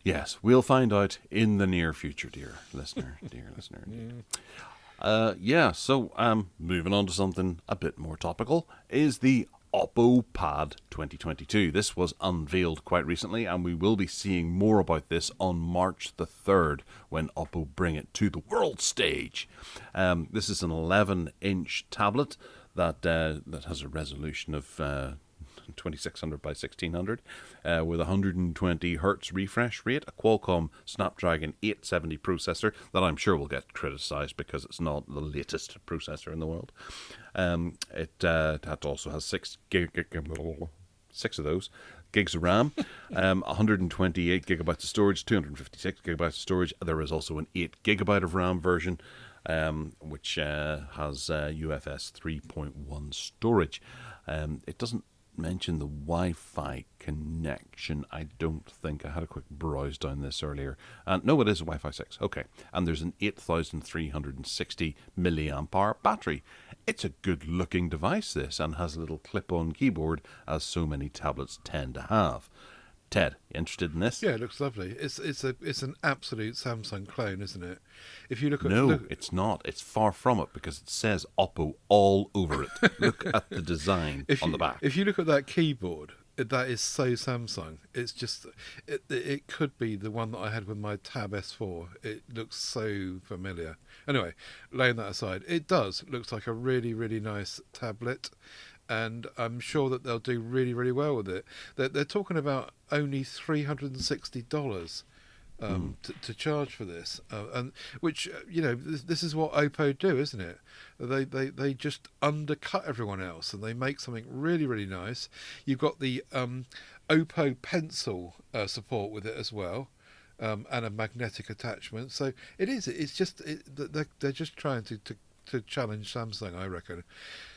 Yes, we'll find out in the near future, dear listener. So moving on to something a bit more topical is the Oppo Pad 2022. This was unveiled quite recently, and we will be seeing more about this on March the 3rd when Oppo bring it to the world stage. This is an 11-inch tablet that has a resolution of 2600 by 1600 with 120 hertz refresh rate, a Qualcomm Snapdragon 870 processor that I'm sure will get criticized because it's not the latest processor in the world. It also has 6 of those gigs of RAM, 128 gigabytes of storage, 256 gigabytes of storage. There is also an 8 gigabyte of RAM version, which has UFS 3.1 storage. It doesn't mention the Wi-Fi connection. I don't think. I had a quick browse down this earlier. No, it is a Wi-Fi 6. Okay. And there's an 8,360 milliamp hour battery. It's a good looking device, this, and has a little clip-on keyboard, as so many tablets tend to have. Ted, you interested in this? Yeah, it looks lovely. It's an absolute Samsung clone, isn't it? If you look at No, it's not. It's far from it because it says Oppo all over it. Look at the design on the back. If you look at that keyboard, that is so Samsung. It's just it could be the one that I had with my Tab S4. It looks so familiar. Anyway, laying that aside, it looks like a really, really nice tablet, and I'm sure that they'll do really, really well with it. They're talking about only $360 to charge for this, and which this is what Oppo do, isn't it? They just undercut everyone else, and they make something really, really nice. You've got the Oppo Pencil support with it as well. And a magnetic attachment, so it's just they're just trying to challenge Samsung, I reckon.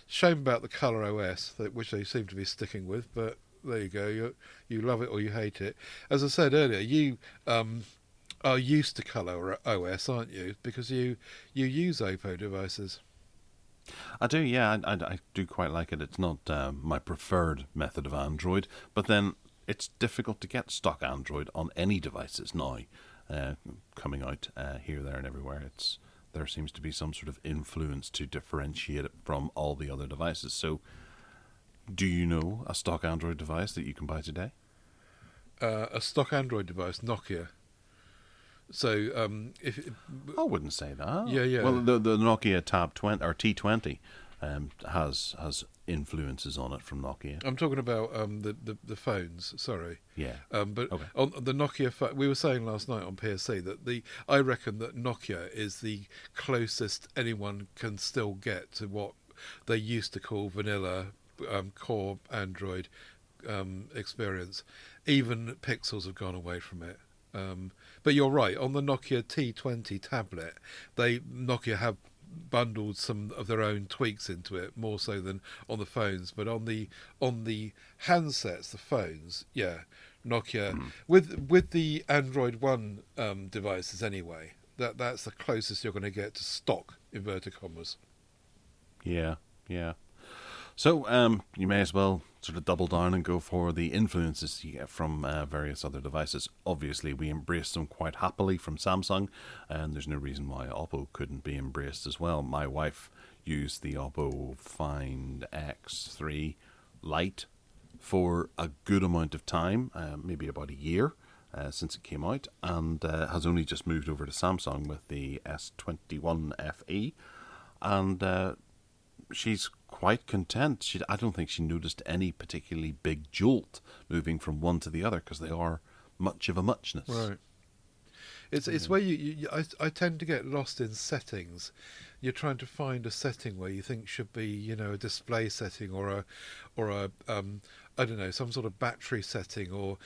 Shame about the Color OS, which they seem to be sticking with, but there you go. You love it or you hate it. As I said earlier, you are used to Color OS, aren't you? Because you use Oppo devices. I do, yeah. I do quite like it. It's not my preferred method of Android, but then it's difficult to get stock Android on any devices now. Coming out here, there, and everywhere. There seems to be some sort of influence to differentiate it from all the other devices. So, do you know a stock Android device that you can buy today? A stock Android device, Nokia. So, I wouldn't say that. Yeah. Well, the Nokia Tab 20 or T20 has influences on it from Nokia. I'm talking about the phones. Sorry. Yeah. But okay. On the Nokia phone, we were saying last night on PSC that I reckon that Nokia is the closest anyone can still get to what they used to call vanilla core Android experience. Even Pixels have gone away from it. But you're right, on the Nokia T20 tablet, Nokia have bundled some of their own tweaks into it, more so than on the phones. But on the handsets, the phones, yeah, Nokia with the Android One devices anyway. That's the closest you're going to get to stock, inverted commas. Yeah. So you may as well sort of double down and go for the influences you get from various other devices. Obviously, we embrace them quite happily from Samsung, and there's no reason why Oppo couldn't be embraced as well. My wife used the Oppo Find X3 Lite for a good amount of time, maybe about a year since it came out, and has only just moved over to Samsung with the S21 FE, and she's quite content. I don't think she noticed any particularly big jolt moving from one to the other because they are much of a muchness. Right. It's where I tend to get lost in settings. You're trying to find a setting where you think should be, a display setting or a I don't know, some sort of battery setting, or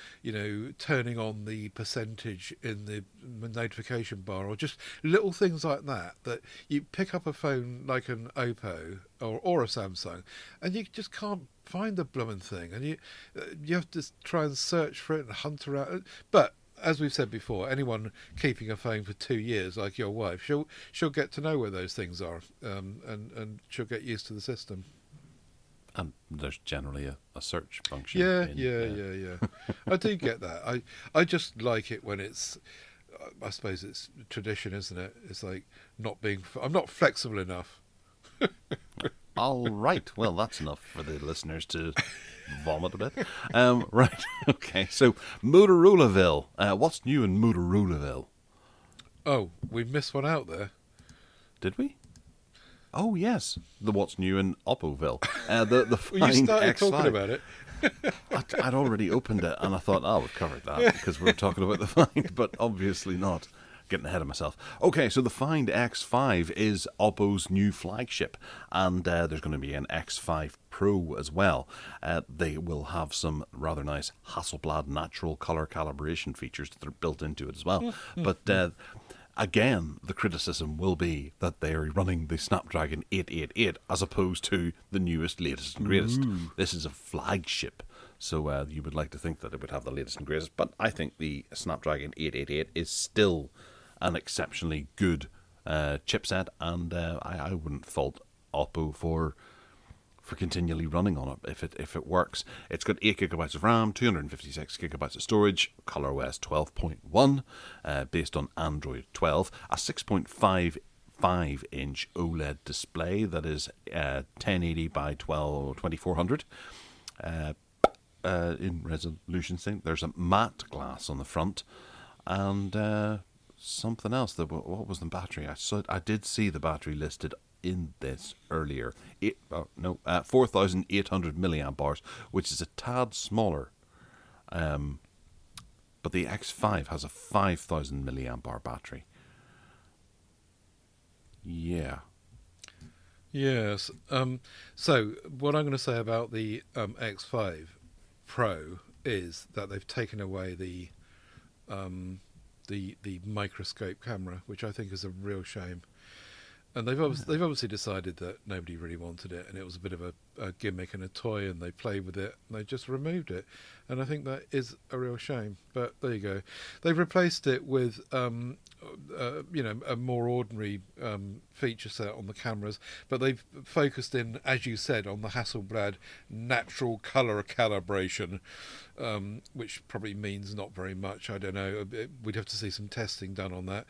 turning on the percentage in the notification bar, or just little things like that. That you pick up a phone like an Oppo or a Samsung, and you just can't find the blooming thing, and you have to try and search for it and hunt around. But as we've said before, anyone keeping a phone for 2 years, like your wife, she'll get to know where those things are, and she'll get used to the system. And there's generally a search function. Yeah. I do get that. I just like it when it's, I suppose it's tradition, isn't it? It's like I'm not flexible enough. All right. Well, that's enough for the listeners to vomit a bit. Right. Okay. So MotorolaVille. What's new in MotorolaVille? Oh, we missed one out there. Did we? Oh, yes. The what's new in Oppoville. The Find Well, you started X5. talking about it. I'd already opened it and I thought, we've covered that because we're talking about the Find, but obviously not. Getting ahead of myself. Okay, so the Find X5 is Oppo's new flagship, and there's going to be an X5 Pro as well. They will have some rather nice Hasselblad natural color calibration features that are built into it as well. But again, the criticism will be that they are running the Snapdragon 888 as opposed to the newest, latest and greatest. This is a flagship. So you would like to think that it would have the latest and greatest, but I think the Snapdragon 888 is still an exceptionally good chipset, and I wouldn't fault Oppo for for continually running on it if it works. It's got 8 gigabytes of RAM, 256 gigabytes of storage, ColorOS 12.1, based on Android 12, a 6.55-inch OLED display that is 1080 by 2400 in resolution thing. There's a matte glass on the front, and something else. What was the battery? I did see the battery listed in this earlier. 4,800 milliamp hours, which is a tad smaller. But the X5 has a 5,000 milliamp hour battery. Yeah. Yes. So what I'm going to say about the X5 Pro is that they've taken away the microscope camera, which I think is a real shame. And they've obviously decided that nobody really wanted it, and it was a bit of a gimmick and a toy, and they played with it, and they just removed it. And I think that is a real shame. But there you go. They've replaced it with a more ordinary feature set on the cameras, but they've focused in, as you said, on the Hasselblad natural colour calibration, which probably means not very much. I don't know. We'd have to see some testing done on that.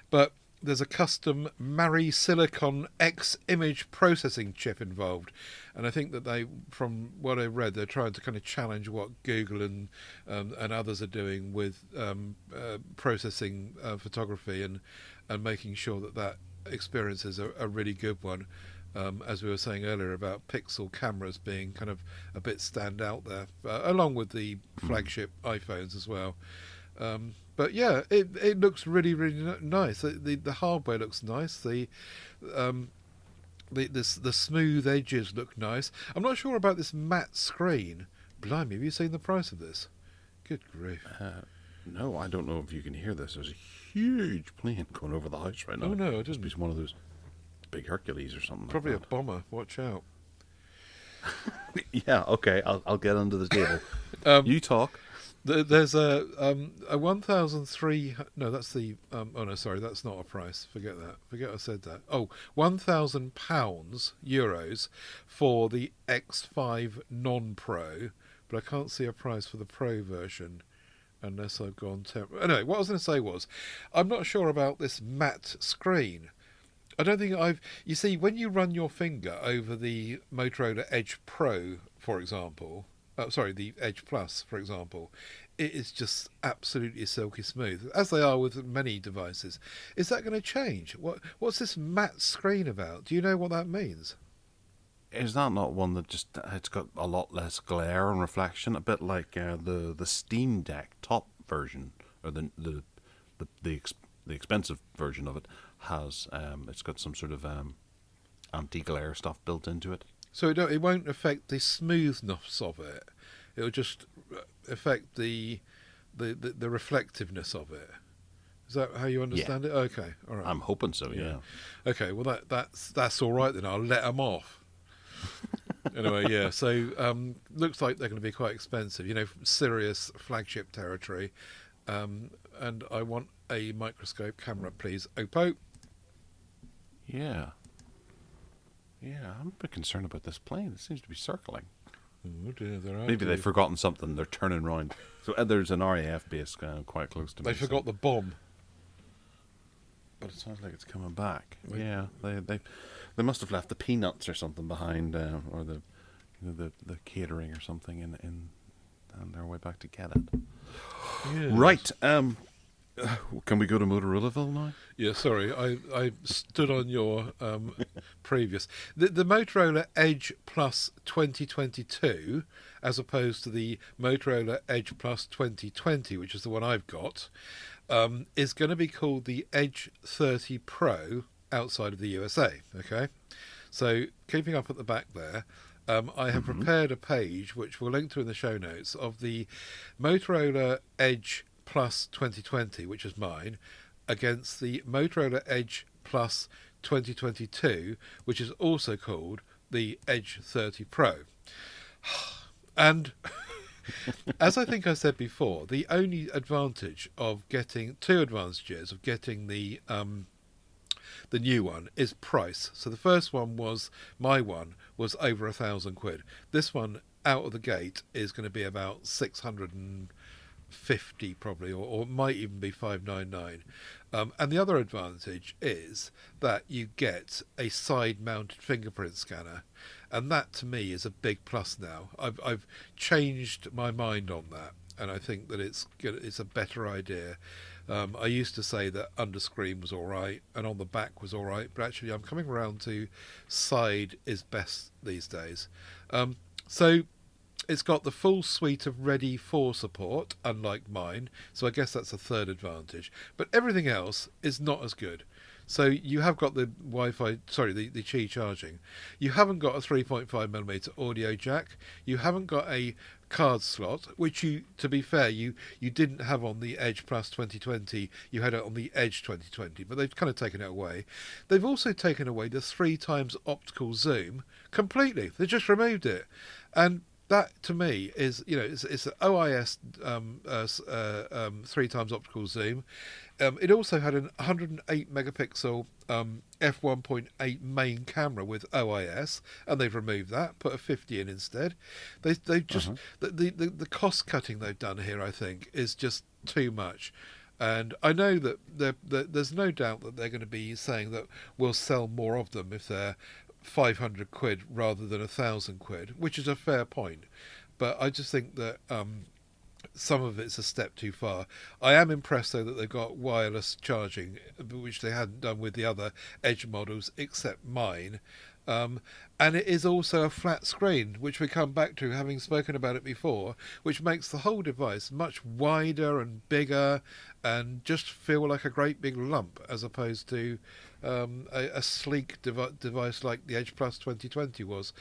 But there's a custom Mari Silicon X image processing chip involved, and I think that from what I read, they're trying to kind of challenge what Google and others are doing with processing photography and making sure that experience is a really good one. As we were saying earlier about pixel cameras being kind of a bit stand out there, along with the flagship iPhones as well. But yeah, it looks really, really nice. The hardware looks nice. The smooth edges look nice. I'm not sure about this matte screen. Blimey, have you seen the price of this? Good grief. No, I don't know if you can hear this. There's a huge plane going over the house right now. Oh no, it must didn't. be one of those big Hercules or something. Probably like a bomber. Watch out. Yeah, okay. I'll get under the table. You talk. There's a 1,300. No, that's the. Oh no, sorry, that's not a price. Forget that. Forget I said that. Oh, €1,000 for the X5 non-Pro, but I can't see a price for the Pro version, unless I've gone. Anyway, what I was going to say was, I'm not sure about this matte screen. I don't think You see, when you run your finger over the Motorola Edge Pro, for example. The Edge Plus, for example, it is just absolutely silky smooth, as they are with many devices. Is that going to change? What's this matte screen about? Do you know what that means? Is that not one that just it's got a lot less glare and reflection, a bit like the Steam Deck top version, or the expensive version of it has? It's got some sort of anti-glare stuff built into it. So it won't affect the smoothness of it. It'll just affect the reflectiveness of it. Is that how you understand it? Okay, all right. I'm hoping so. Yeah. Okay, well that's all right then. I'll let them off. Anyway, yeah. So looks like they're going to be quite expensive. Serious flagship territory. And I want a microscope camera, please, Oppo. Yeah. Yeah, I'm a bit concerned about this plane. It seems to be circling. Oh dear, Maybe they've forgotten something. They're turning round. So there's an RAF base quite close to me. They forgot the bomb. But it sounds like it's coming back. Yeah, they must have left the peanuts or something behind, or the catering or something in on their way back to get it. Yes. Right. Can we go to Motorolaville now? Yeah, sorry, I stood on your previous. The Motorola Edge Plus 2022, as opposed to the Motorola Edge Plus 2020, which is the one I've got, is going to be called the Edge 30 Pro outside of the USA. Okay, so keeping up at the back there. I have prepared a page, which we'll link to in the show notes, of the Motorola Edge Plus 2020, which is mine, against the Motorola Edge Plus 2022, which is also called the Edge 30 Pro. And as I think I said before, the only advantage of getting the the new one, is price. So the first one was over £1,000. This one out of the gate is going to be about 650 probably, or it might even be 599. And the other advantage is that you get a side-mounted fingerprint scanner, and that to me is a big plus now. I've changed my mind on that, and I think that it's a better idea. I used to say that under screen was all right and on the back was all right, but actually I'm coming around to side is best these days. So it's got the full suite of Ready for support, unlike mine, so I guess that's a third advantage. But everything else is not as good. So you have got the the Qi charging. You haven't got a 3.5mm audio jack. You haven't got a card slot, which to be fair, you didn't have on the Edge Plus 2020. You had it on the Edge 2020, but they've kind of taken it away. They've also taken away the 3x optical zoom completely. They just removed it, and that to me is, it's an OIS 3x optical zoom. It also had an 108 megapixel f1.8 main camera with OIS, and they've removed that, put a 50 in instead. They've just the cost cutting they've done here, I think, is just too much. And I know that there's no doubt that they're going to be saying that we'll sell more of them if they're £500 rather than £1,000, which is a fair point. But I just think that some of it's a step too far. I am impressed though that they've got wireless charging, which they hadn't done with the other Edge models except mine. And it is also a flat screen, which we come back to, having spoken about it before, which makes the whole device much wider and bigger and just feel like a great big lump, as opposed to a sleek device like the Edge Plus 2020 was.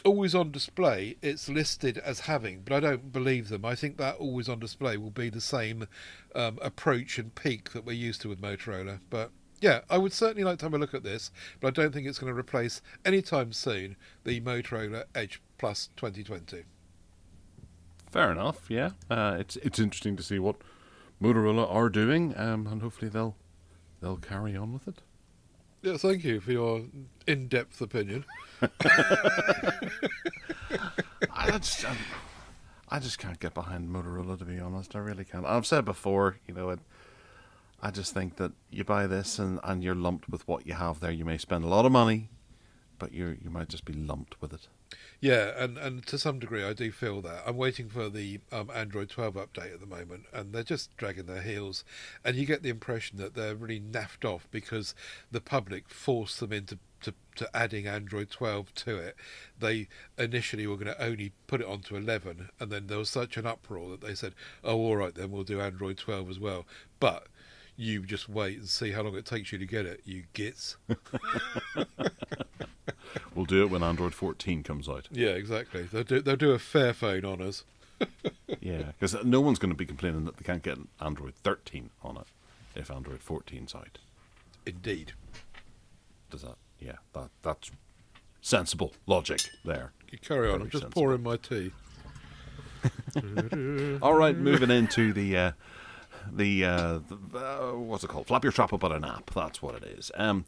Always on display, it's listed as having, but I don't believe them. I think that always on display will be the same approach and peak that we're used to with Motorola. But yeah, I would certainly like to have a look at this, but I don't think it's going to replace anytime soon the Motorola Edge Plus 2020. Fair enough, yeah. It's interesting to see what Motorola are doing, and hopefully they'll carry on with it. Yeah, thank you for your in-depth opinion. I just can't get behind Motorola, to be honest. I really can't. I've said before, I just think that you buy this and you're lumped with what you have there. You may spend a lot of money, but you might just be lumped with it. Yeah, and to some degree I do feel that. I'm waiting for the Android 12 update at the moment, and they're just dragging their heels. And you get the impression that they're really naffed off because the public forced them into adding Android 12 to it. They initially were going to only put it onto 11, and then there was such an uproar that they said, oh, all right, then we'll do Android 12 as well. But you just wait and see how long it takes you to get it, you gits. We'll do it when Android 14 comes out. Yeah, exactly. They'll do a fair phone on us. Yeah, because no one's going to be complaining that they can't get Android 13 on it if Android 14's out. Indeed. Does that? Yeah, that's sensible logic there. You carry on. Very I'm just sensible. pouring my tea. All right, moving into the what's it called? Flap your strap about an app. That's what it is. And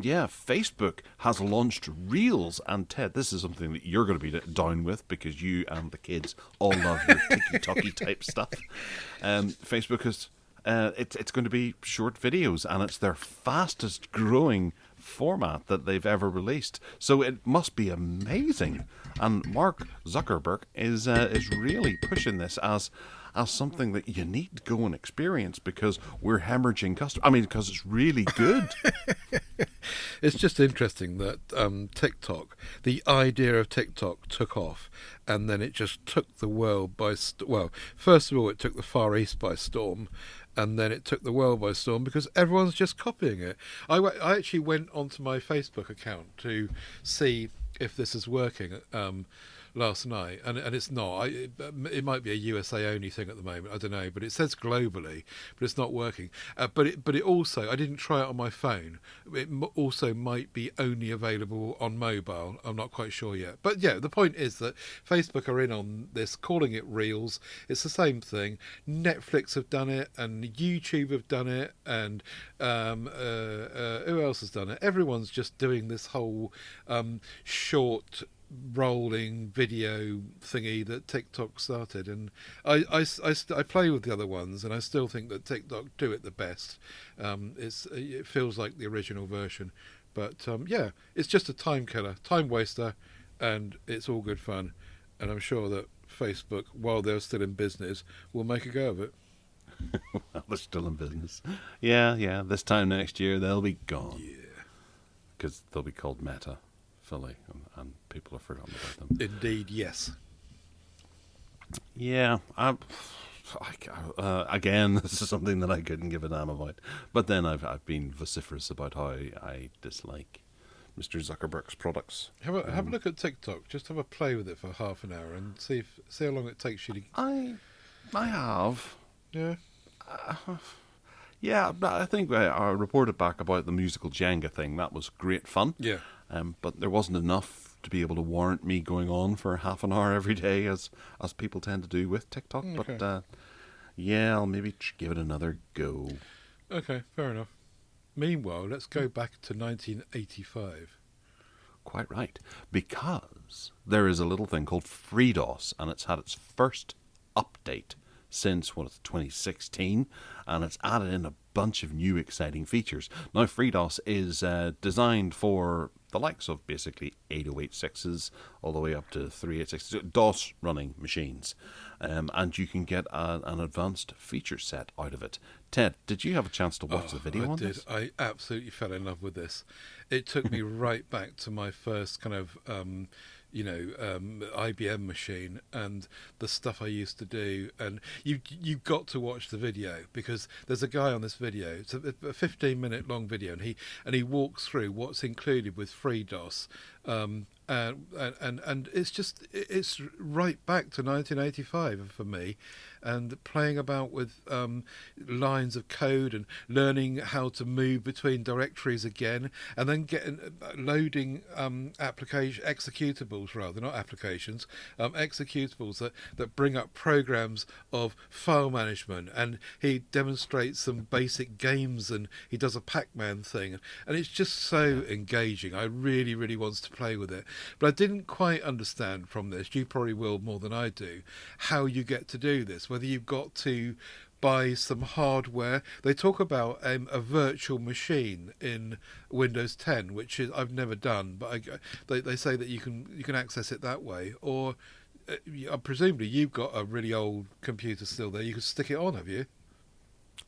yeah, Facebook has launched Reels. And Ted, this is something that you're going to be down with because you and the kids all love your tiki-talkie type stuff. Facebook has it's going to be short videos, and it's their fastest growing format that they've ever released. So it must be amazing. And Mark Zuckerberg is really pushing this as something that you need to go and experience because we're hemorrhaging customers. I mean, because it's really good. It's just interesting that TikTok, the idea of TikTok took off, and then it just took the world by well, first of all, it took the Far East by storm, and then it took the world by storm because everyone's just copying it. I actually went onto my Facebook account to see if this is working. last night, and it's not. It might be a USA only thing at the moment. I don't know, but it says globally, but it's not working. But it also, I didn't try it on my phone. It also might be only available on mobile. I'm not quite sure yet. But yeah, the point is that Facebook are in on this, calling it Reels. It's the same thing. Netflix have done it, and YouTube have done it, and who else has done it? Everyone's just doing this whole short rolling video thingy that TikTok started, and I play with the other ones, and I still think that TikTok do it the best. It feels like the original version, but yeah, it's just a time killer, time waster, and it's all good fun, and I'm sure that Facebook, while they're still in business, will make a go of it. Well, they're still in business. Yeah. This time next year, they'll be gone. Yeah, Because they'll be called Meta, fully, and people have forgotten about them. indeed, yes. Yeah, again, this is something that I couldn't give a damn about. But then I've been vociferous about how I dislike Mr. Zuckerberg's products. Have a look at TikTok. Just have a play with it for half an hour and see how long it takes you to. I have. Yeah. Yeah, I think I reported back about the musical Jenga thing. That was great fun. Yeah. But there wasn't enough to be able to warrant me going on for half an hour every day, as people tend to do with TikTok. Okay. But yeah, I'll maybe give it another go. Okay, fair enough. Meanwhile, let's go back to 1985. Quite right, because there is a little thing called FreeDOS, and it's had its first update since 2016, and it's added in a bunch of new exciting features. Now, FreeDOS is designed for the likes of basically 8086s all the way up to 386 DOS running machines, and you can get an advanced feature set out of it. Ted, did you have a chance to watch the video on this? I did. I absolutely fell in love with this. It took me right back to my first kind of IBM machine and the stuff I used to do. And you've got to watch the video, because there's a guy on this video. It's a 15-minute long video, and he walks through what's included with FreeDOS. And it's right back to 1985 for me, and playing about with lines of code and learning how to move between directories again, and then loading executables, rather not applications, executables that bring up programs of file management, and he demonstrates some basic games, and he does a Pac-Man thing, and it's just so engaging. I really, really wants to play with it. But I didn't quite understand from this, you probably will more than I do, how you get to do this, whether you've got to buy some hardware. They talk about a virtual machine in Windows 10, which is I've never done, but they say that you can access it that way, or presumably you've got a really old computer still there, you could stick it on, have you?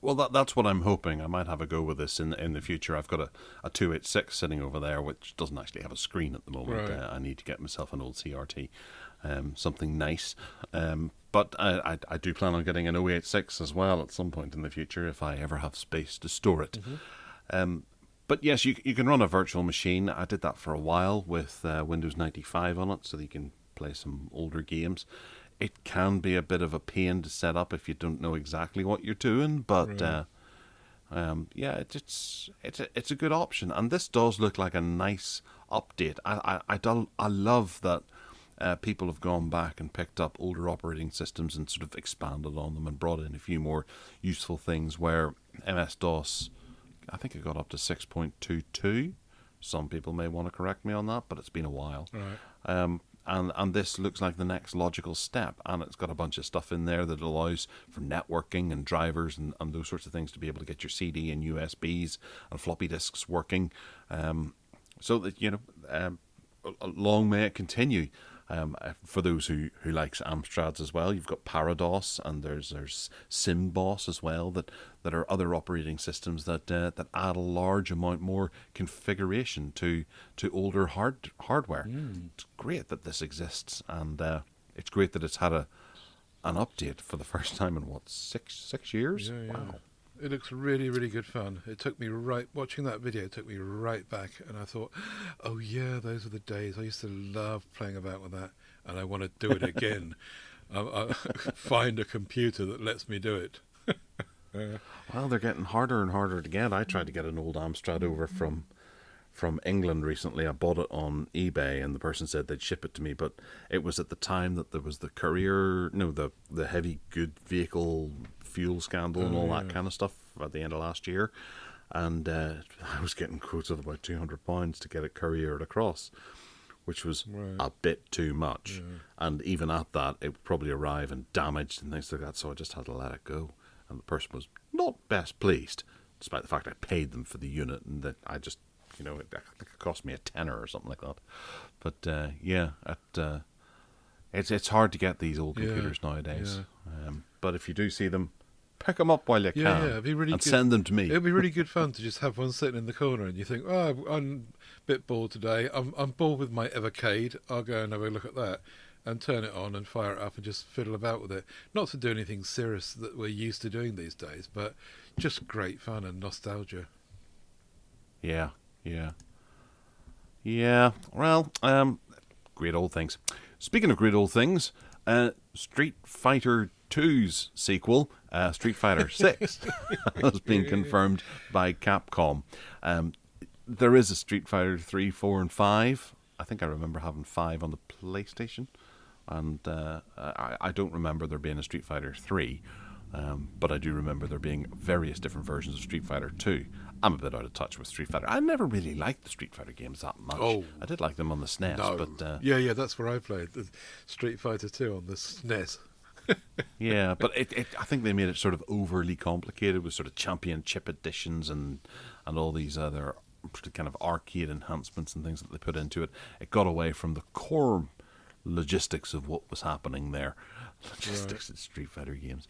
Well, that's what I'm hoping. I might have a go with this in the future. I've got a 286 sitting over there, which doesn't actually have a screen at the moment. Right. I need to get myself an old CRT, something nice. But I do plan on getting an 086 as well at some point in the future, if I ever have space to store it. Mm-hmm. But yes, you can run a virtual machine. I did that for a while with Windows 95 on it, so that you can play some older games. It can be a bit of a pain to set up if you don't know exactly what you're doing, but right. Yeah, it's a good option, and this does look like a nice update. I love that people have gone back and picked up older operating systems and sort of expanded on them and brought in a few more useful things. Where MS-DOS, I think it got up to 6.22. Some people may want to correct me on that, but it's been a while. Right. And this looks like the next logical step, and it's got a bunch of stuff in there that allows for networking and drivers and those sorts of things to be able to get your CD and USBs and floppy disks working, so that long may it continue. For those who likes Amstrads as well, you've got Parados, and there's SimBOS as well, that are other operating systems that add a large amount more configuration to older hardware. It's great that this exists, and it's great that it's had an update for the first time in six years. Yeah. Wow. It looks really, really good fun. It took me watching that video took me right back, and I thought, oh yeah, those were the days. I used to love playing about with that. and I want to do it again, I find a computer that lets me do it. Well, they're getting harder and harder to get. I tried to get an old Amstrad over from England recently. I bought it on eBay, and the person said they'd ship it to me, but it was at the time that there was the heavy good vehicle fuel scandal and all that kind of stuff at the end of last year, and I was getting quotes of about £200 to get it couriered across, which was a bit too much. And even at that, it would probably arrive and damaged and things like that, so I just had to let it go. And the person was not best pleased, despite the fact I paid them for the unit, and that I just, I think it cost me a tenner or something like that. But it's hard to get these old computers nowadays. But if you do see them, pick them up while you can, it'd be really and good. send them to me. It'd be really good fun to just have one sitting in the corner, and you think, oh, I'm a bit bored today. I'm bored with my Evercade. I'll go and have a look at that, and turn it on and fire it up and just fiddle about with it. Not to do anything serious that we're used to doing these days, but just great fun and nostalgia. Yeah. Well, great old things. Speaking of great old things, Street Fighter 2's sequel, Street Fighter 6, has been confirmed by Capcom. There is a Street Fighter 3, 4, and 5. I think I remember having 5 on the PlayStation. And I don't remember there being a Street Fighter 3, but I do remember there being various different versions of Street Fighter 2. I'm a bit out of touch with Street Fighter. I never really liked the Street Fighter games that much. Oh, I did like them on the SNES, but yeah, that's where I played the Street Fighter 2 on the SNES. yeah, but I think they made it sort of overly complicated with sort of championship editions and all these other kind of arcade enhancements and things that they put into it. It got away from the core logistics of what was happening there. Logistics in Street Fighter games.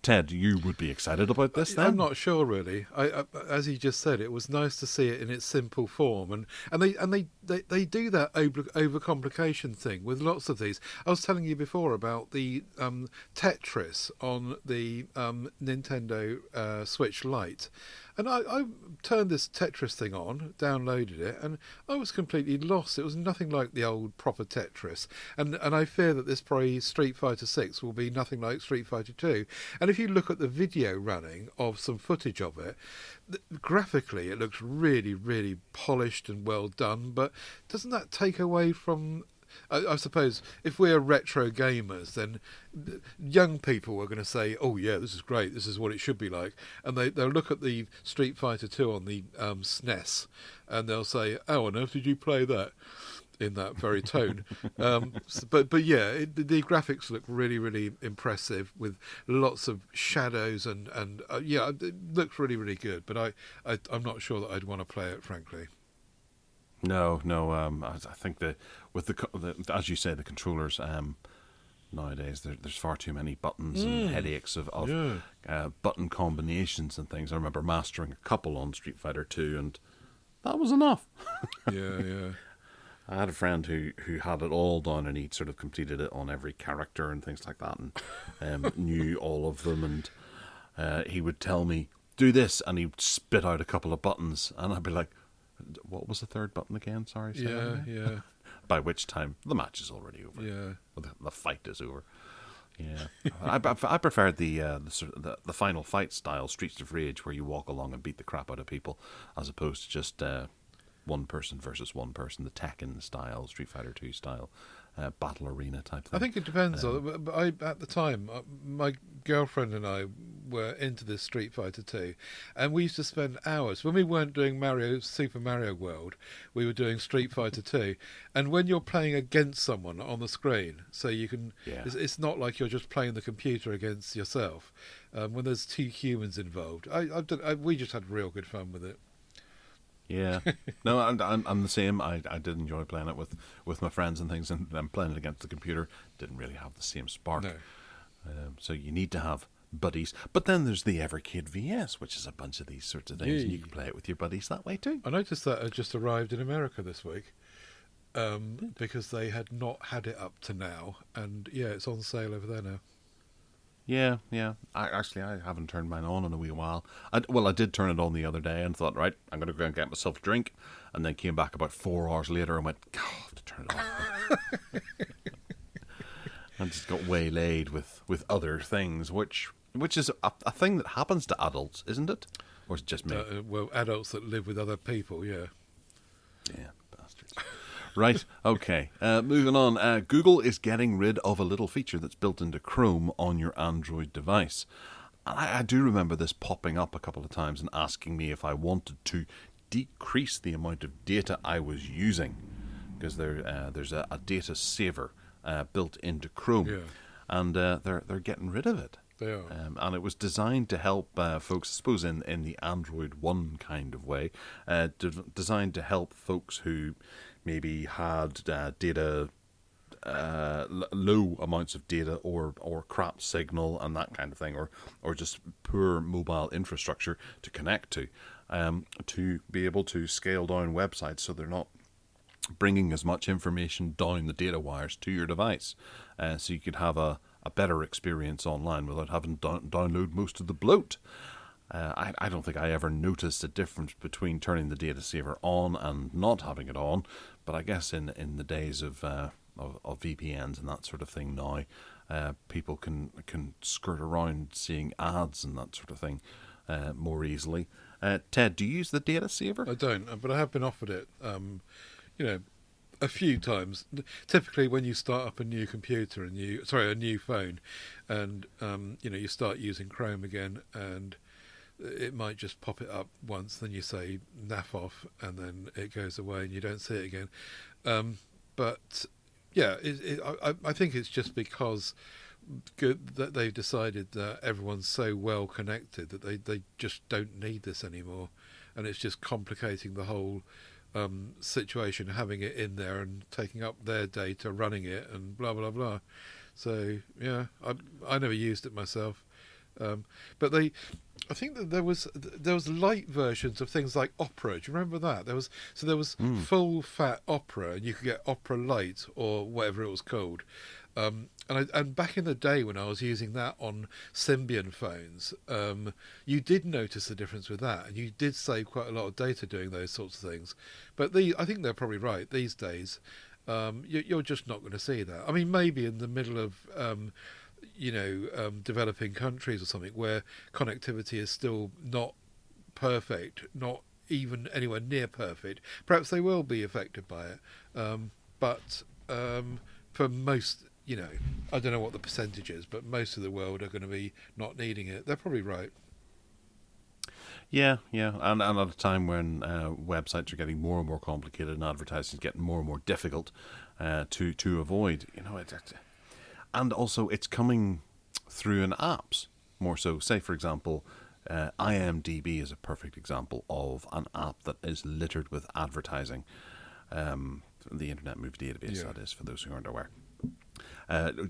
Ted, you would be excited about this then? I'm not sure really. I as you just said, it was nice to see it in its simple form, and they do that overcomplication thing with lots of these. I was telling you before about the Tetris on the Nintendo Switch Lite. And I turned this Tetris thing on, downloaded it, and I was completely lost. It was nothing like the old proper Tetris. And I fear that this probably Street Fighter 6 will be nothing like Street Fighter 2. And if you look at the video running of some footage of it, graphically it looks really, really polished and well done. But doesn't that take away from... I suppose if we're retro gamers, then young people are going to say, "Oh yeah, this is great. This is what it should be like." And they'll look at the Street Fighter 2 on the SNES, and they'll say, "How on earth did you play that?" in that very tone. But yeah, the graphics look really, really impressive with lots of shadows and yeah, it looks really, really good. But I'm not sure that I'd want to play it, frankly. No. I think with the as you say, the controllers nowadays there's far too many buttons and headaches of button combinations and things. I remember mastering a couple on Street Fighter 2, and that was enough. Yeah. I had a friend who had it all done, and he sort of completed it on every character and things like that, and knew all of them. And he would tell me, "Do this," and he'd spit out a couple of buttons, and I'd be like, "What was the third button again? Sorry." Yeah. By which time the match is already over. Yeah. Well, the fight is over. Yeah. I preferred the final fight style, Streets of Rage, where you walk along and beat the crap out of people, as opposed to just one person versus one person, the Tekken style, Street Fighter 2 style, battle arena type thing. I think it depends. At the time, my girlfriend and I were into this Street Fighter 2, and we used to spend hours. When we weren't doing Super Mario World, we were doing Street Fighter 2. And when you're playing against someone on the screen, so you can, it's not like you're just playing the computer against yourself. When there's two humans involved, we just had real good fun with it. Yeah, no, I'm the same. I did enjoy playing it with my friends and things, and then playing it against the computer didn't really have the same spark. No. So you need to have buddies. But then there's the Everkid VS, which is a bunch of these sorts of things, and you can play it with your buddies that way too. I noticed that it just arrived in America this week, because they had not had it up to now, and yeah, it's on sale over there now. Yeah. I haven't turned mine on in a wee while. I did turn it on the other day and thought, right, I'm going to go and get myself a drink, and then came back about 4 hours later and went, God, I have to turn it off. And just got waylaid with other things, which is a thing that happens to adults, isn't it? Or is it just me? Well, adults that live with other people, yeah. Yeah, bastards. Right, okay. Moving on. Google is getting rid of a little feature that's built into Chrome on your Android device. I do remember this popping up a couple of times and asking me if I wanted to decrease the amount of data I was using, because there's a data saver built into Chrome, and they're getting rid of it. They are. And it was designed to help folks, I suppose, in the Android One kind of way, designed to help folks who maybe had data, low amounts of data or crap signal and that kind of thing, or just poor mobile infrastructure to connect to be able to scale down websites so they're not bringing as much information down the data wires to your device, so you could have a better experience online without having to download most of the bloat. I don't think I ever noticed a difference between turning the data saver on and not having it on, but I guess in the days of VPNs and that sort of thing now, people can skirt around seeing ads and that sort of thing more easily. Ted, do you use the data saver? I don't, but I have been offered it, a few times. Typically, when you start up a new computer, a new phone, and you start using Chrome again, and it might just pop it up once, then you say naff off, and then it goes away and you don't see it again. But yeah, I think it's just because that they've decided that everyone's so well connected that they just don't need this anymore, and it's just complicating the whole situation, having it in there and taking up their data, running it, and blah blah blah. So yeah, I never used it myself, but I think that there was light versions of things like Opera. Do you remember that? There was full fat Opera, and you could get Opera Lite or whatever it was called. And back in the day when I was using that on Symbian phones, you did notice the difference with that, and you did save quite a lot of data doing those sorts of things. But I think they're probably right. These days, you're just not going to see that. I mean, maybe in the middle of developing countries or something where connectivity is still not perfect, not even anywhere near perfect, perhaps they will be affected by it. But for most, I don't know what the percentage is, but most of the world are going to be not needing it. They're probably right. Yeah, and at a time when websites are getting more and more complicated and advertising is getting more and more difficult to avoid, and also it's coming through in apps more so. Say, for example, IMDb is a perfect example of an app that is littered with advertising. The Internet Movie Database, that is, for those who aren't aware.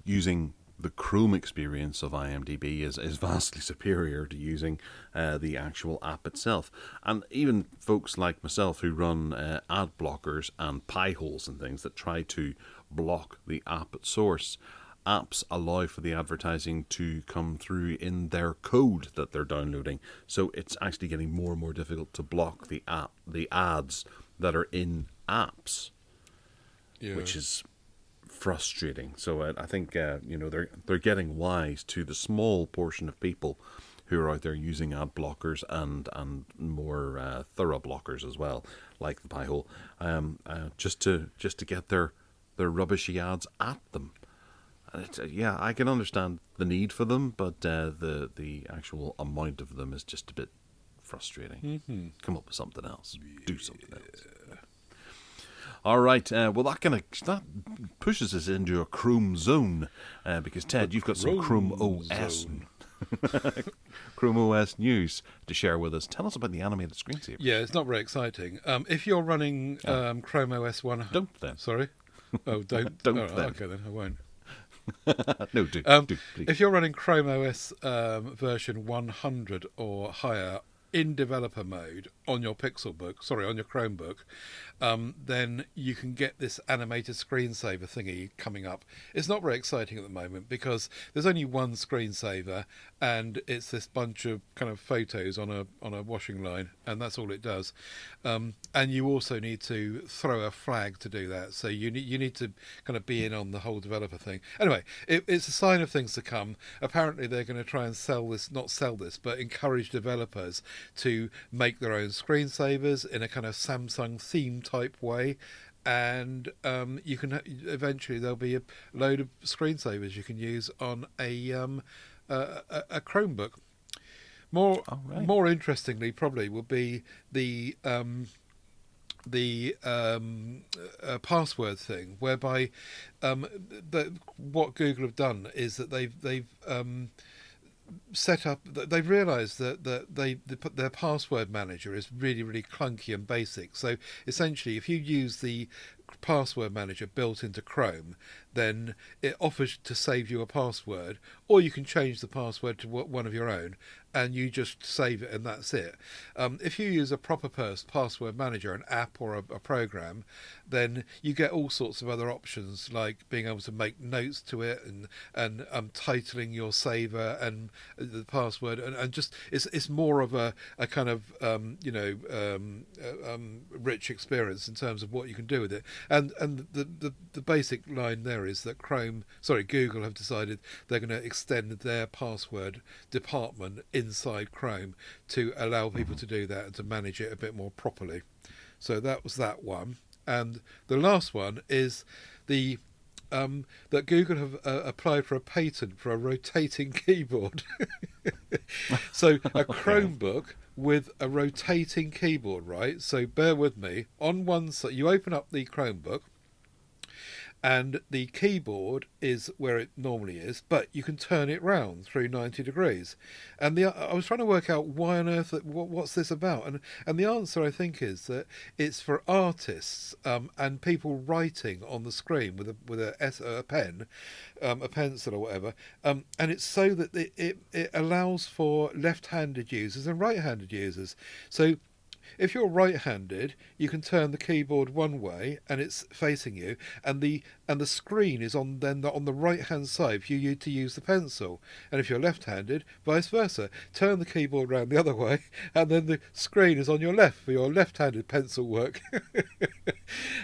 Using the Chrome experience of IMDb is vastly superior to using the actual app itself. And even folks like myself who run ad blockers and pie holes and things that try to block the app at source, apps allow for the advertising to come through in their code that they're downloading. So it's actually getting more and more difficult to block the ads that are in apps, which is frustrating. So I think they're getting wise to the small portion of people who are out there using ad blockers and more thorough blockers as well, like the pie hole, just to get their rubbishy ads at them. And I can understand the need for them, but the actual amount of them is just a bit frustrating. Mm-hmm. Come up with something else. Do something else. All right. Well, that pushes us into a Chrome zone, because Ted, you've got some ChromeOS ChromeOS news to share with us. Tell us about the animated screensaver. Yeah, it's not very exciting. If you're running ChromeOS 1, don't then. Sorry. Oh, don't. Don't then. then. Okay, then I won't. No, do please. If you're running ChromeOS version 100 or higher in developer mode on your on your Chromebook, then you can get this animated screensaver thingy coming up. It's not very exciting at the moment because there's only one screensaver, and it's this bunch of kind of photos on a washing line, and that's all it does. And you also need to throw a flag to do that, so you need to kind of be in on the whole developer thing. Anyway, it's a sign of things to come. Apparently, they're going to try and not sell this, but encourage developers to make their own screensavers in a kind of Samsung theme type way, and you can eventually there'll be a load of screensavers you can use on a Chromebook. More interestingly, probably will be the password thing, whereby what Google have done is that they've set up. They've realised that their password manager is really, really clunky and basic. So essentially, if you use the password manager built into Chrome, then it offers to save you a password, or you can change the password to one of your own, and you just save it, and that's it. If you use a proper password manager, an app or a program, then you get all sorts of other options, like being able to make notes to it and titling your saver and the password, and just it's more of a kind of rich experience in terms of what you can do with it. And the basic line there is that Google have decided they're going to extend their password department inside Chrome to allow people to do that and to manage it a bit more properly. So that was that one. And the last one is that Google have applied for a patent for a rotating keyboard. So a Chromebook with a rotating keyboard, right? So bear with me. On one side, you open up the Chromebook, and the keyboard is where it normally is, but you can turn it round through 90 degrees. And I was trying to work out why on earth, what's this about? And the answer, I think, is that it's for artists and people writing on the screen with a pen, a pencil or whatever. And it's so that it allows for left-handed users and right-handed users. So if you're right-handed, you can turn the keyboard one way and it's facing you, and the screen is on the right-hand side for you to use the pencil. And if you're left-handed, vice versa. Turn the keyboard round the other way, and then the screen is on your left for your left-handed pencil work.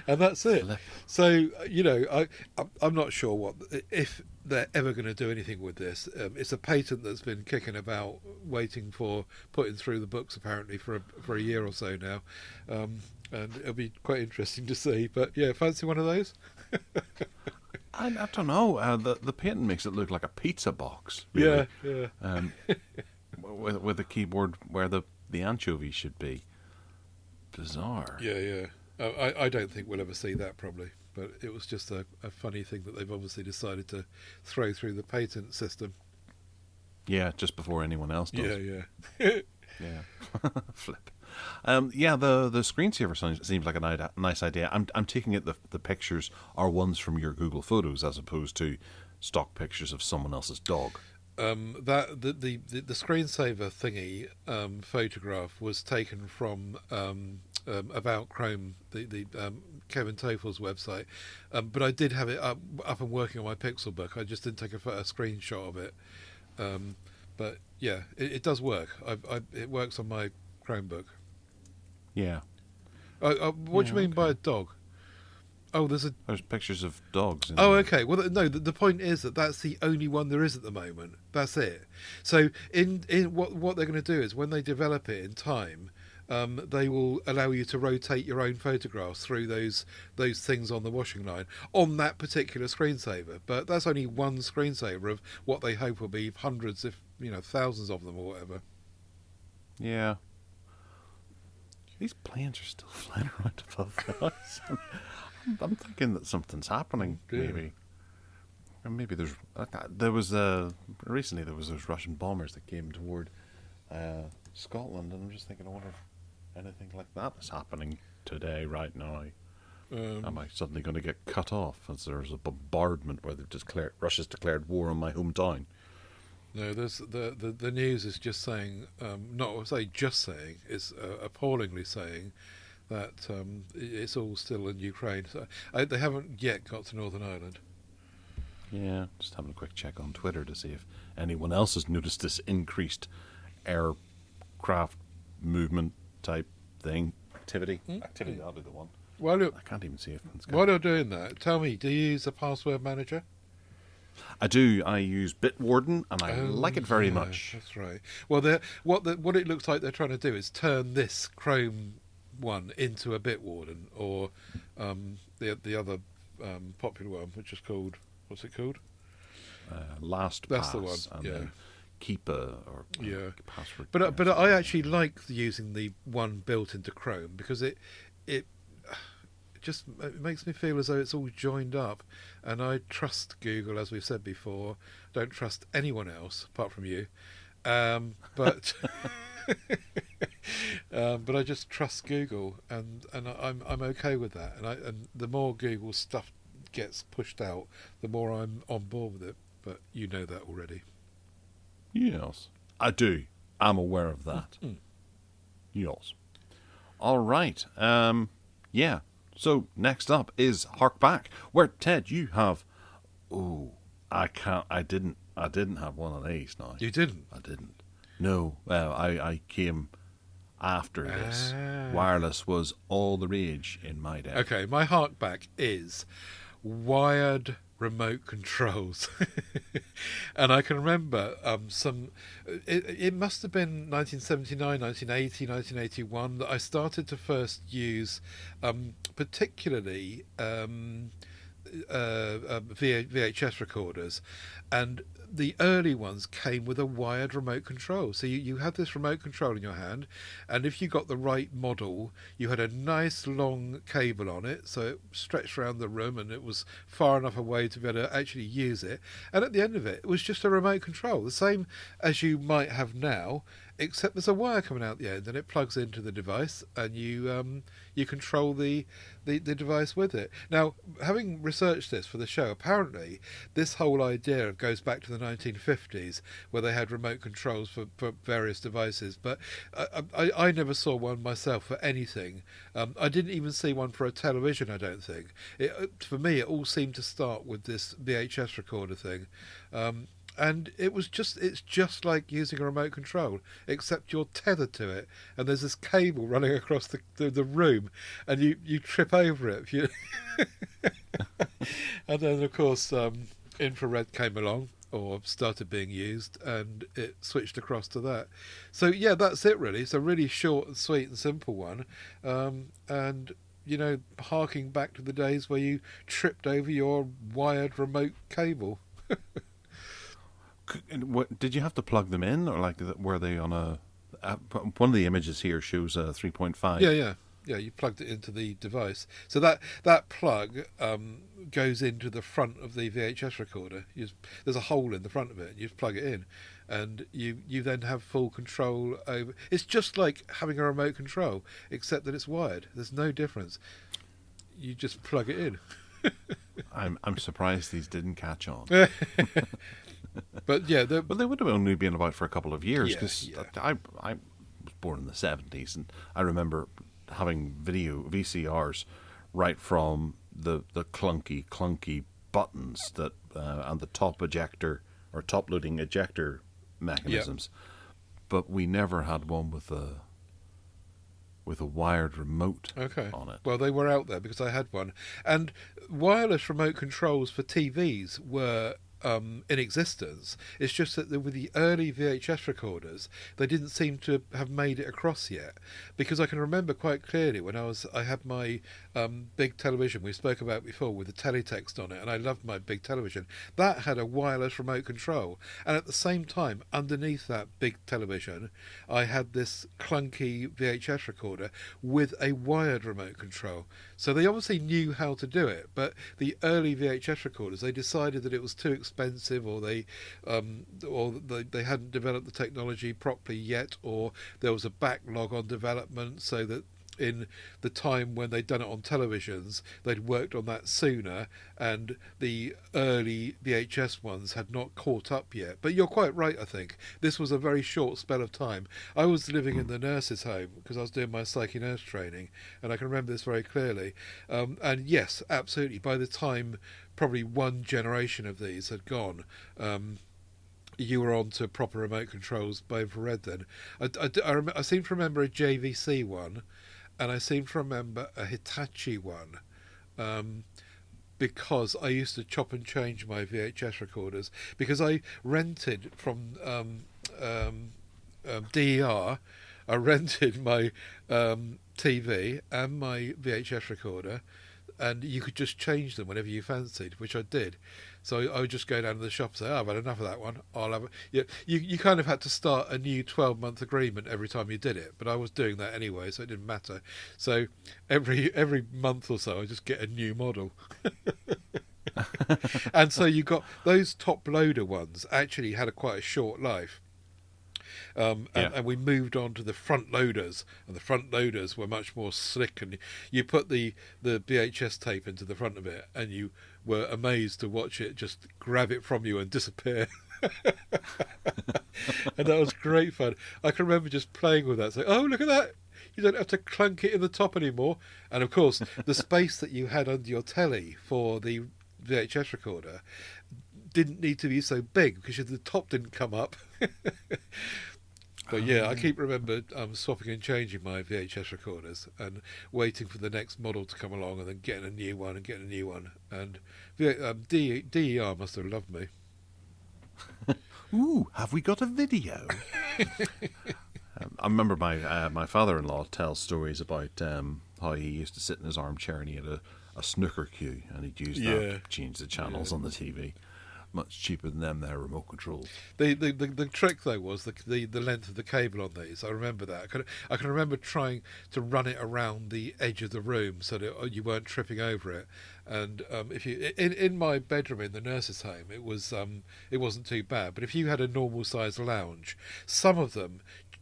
And that's it. So I'm not sure if they're ever going to do anything with this. It's a patent that's been kicking about, waiting for putting through the books apparently for a year or so now, and it'll be quite interesting to see. But yeah, fancy one of those? I don't know. The patent makes it look like a pizza box. Really. Yeah. With a keyboard where the anchovy should be. Bizarre. Yeah. I don't think we'll ever see that probably. But it was just a funny thing that they've obviously decided to throw through the patent system. Yeah, just before anyone else does. Yeah. Yeah. Flip. The screensaver seems like a nice idea. I'm taking it the pictures are ones from your Google Photos as opposed to stock pictures of someone else's dog. That the screensaver thingy photograph was taken from About Chrome, the Kevin Tofel's website, but I did have it up and working on my Pixelbook. I just didn't take a screenshot of it. But yeah, it does work. It works on my Chromebook. Yeah. What do you mean by a dog? Oh, there's pictures of dogs. Okay. Well, no. The point is that that's the only one there is at the moment. That's it. So, in what they're going to do is when they develop it in time, they will allow you to rotate your own photographs through those things on the washing line on that particular screensaver. But that's only one screensaver of what they hope will be hundreds, if thousands of them or whatever. Yeah. These planes are still flying around above the house. I'm thinking that something's happening. Maybe. And maybe recently there was those Russian bombers that came toward Scotland, and I'm just thinking, I wonder if anything like that is happening today, right now. Am I suddenly going to get cut off as there's a bombardment where Russia's declared war on my hometown? No, there's the news is just saying, not say just saying, it's appallingly saying that it's all still in Ukraine. So they haven't yet got to Northern Ireland. Yeah, just having a quick check on Twitter to see if anyone else has noticed this increased aircraft movement type thing. Activity, that'll be the one. While you're, I can't even see it. while you're doing that, tell me, do you use a password manager? I do. I use Bitwarden, and I like it very yeah, much. That's right. Well, what it looks like they're trying to do is turn this Chrome one into a Bitwarden, or the other popular one, which is called, what's it called? LastPass. That's the one. And Yeah. then Keepa or password. But I actually like using the one built into Chrome because it makes me feel as though it's all joined up, and I trust Google, as we've said before. Don't trust anyone else apart from you, but but I just trust Google, and I'm okay with that. And the more Google stuff gets pushed out, the more I'm on board with it. But you know that already. Yes, I do. I'm aware of that. Yes. All right. Yeah. So next up is Hark Back, where Ted, you have. Oh, I didn't have one of these now. You didn't? I didn't. No. I came after this. Wireless was all the rage in my day. Okay, my Hark Back is wired remote controls. And I can remember it must have been 1979, 1980, 1981 that I started to first use particularly VHS recorders, and the early ones came with a wired remote control. So you had this remote control in your hand, and if you got the right model, you had a nice long cable on it, so it stretched around the room and it was far enough away to be able to actually use it. And at the end of it, it was just a remote control, the same as you might have now, except there's a wire coming out the end and it plugs into the device, and you control the device with it. Now, having researched this for the show, apparently this whole idea goes back to the 1950s, where they had remote controls for various devices, but I never saw one myself for anything. I didn't even see one for a television, I don't think. For me, it all seemed to start with this VHS recorder thing. And it's just like using a remote control, except you're tethered to it, and there's this cable running across the room, and you trip over it. And then, of course, infrared came along, or started being used, and it switched across to that. So, yeah, that's it, really. It's a really short and sweet and simple one. And, harking back to the days where you tripped over your wired remote cable. What, did you have to plug them in, or were they on a? One of the images here shows a 3.5. Yeah. You plugged it into the device, so that plug goes into the front of the VHS recorder. There's a hole in the front of it, and you just plug it in, and you then have full control over. It's just like having a remote control, except that it's wired. There's no difference. You just plug it in. I'm surprised these didn't catch on. But yeah, well, they would have only been about for a couple of years, because Yeah. I was born in the 70s, and I remember having VCRs right from the clunky buttons that and the top ejector or top loading ejector mechanisms, but we never had one with a wired remote on it. Well, they were out there because I had one, and wireless remote controls for TVs were in existence. It's just that with the early VHS recorders, they didn't seem to have made it across yet, because I can remember quite clearly when I had my big television we spoke about before with the teletext on it, and I loved my big television. That had a wireless remote control, and at the same time, underneath that big television, I had this clunky VHS recorder with a wired remote control. So they obviously knew how to do it, but the early VHS recorders, they decided that it was too expensive, or they hadn't developed the technology properly yet, or there was a backlog on development, so that in the time when they'd done it on televisions, they'd worked on that sooner, and the early VHS ones had not caught up yet. But you're quite right, I think. This was a very short spell of time. I was living in the nurse's home because I was doing my psyche nurse training, and I can remember this very clearly. And yes, absolutely, by the time probably one generation of these had gone, you were on to proper remote controls by infrared then. I seem to remember a JVC one, and I seem to remember a Hitachi one, because I used to chop and change my VHS recorders, because I rented from DER. I rented my TV and my VHS recorder, and you could just change them whenever you fancied, which I did. So I would just go down to the shop and say, I've had enough of that one. I'll have it. Yeah, you kind of had to start a new 12-month agreement every time you did it, but I was doing that anyway, so it didn't matter. So every month or so, I just get a new model. And so you got those top loader ones actually had quite a short life. And we moved on to the front loaders, and the front loaders were much more slick, and you put the VHS tape into the front of it, and you were amazed to watch it just grab it from you and disappear. And that was great fun. I can remember just playing with that, saying, oh, look at that, you don't have to clunk it in the top anymore. And of course, the space that you had under your telly for the VHS recorder didn't need to be so big, because the top didn't come up. But yeah, I keep remember swapping and changing my VHS recorders and waiting for the next model to come along, and then getting a new one and getting a new one. And DER must have loved me. Ooh, have we got a video? I remember my father-in-law tells stories about how he used to sit in his armchair and he had a snooker cue, and he'd use that to change the channels on the TV. Much cheaper than them, their remote controls. The trick though was the length of the cable on these. I remember that. I can remember trying to run it around the edge of the room so that you weren't tripping over it. And if you in my bedroom in the nurse's home, it wasn't too bad. But if you had a normal sized lounge, some of them,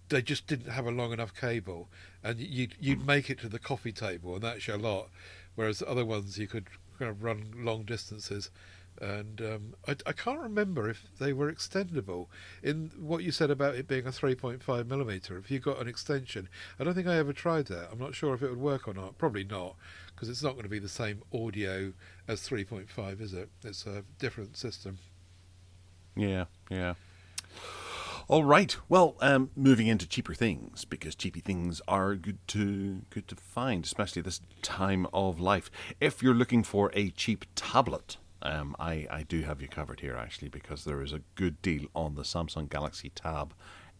they just didn't have a long enough cable, and you'd make it to the coffee table, and that's your lot. Whereas other ones you could kind of run long distances. And I can't remember if they were extendable. In what you said about it being a 3.5mm, if you got an extension, I don't think I ever tried that. I'm not sure if it would work or not. Probably not, because it's not going to be the same audio as 3.5, is it? It's a different system. Yeah. All right. Well, moving into cheaper things, because cheapy things are good to find, especially this time of life. If you're looking for a cheap tablet, I do have you covered here, actually, because there is a good deal on the Samsung Galaxy Tab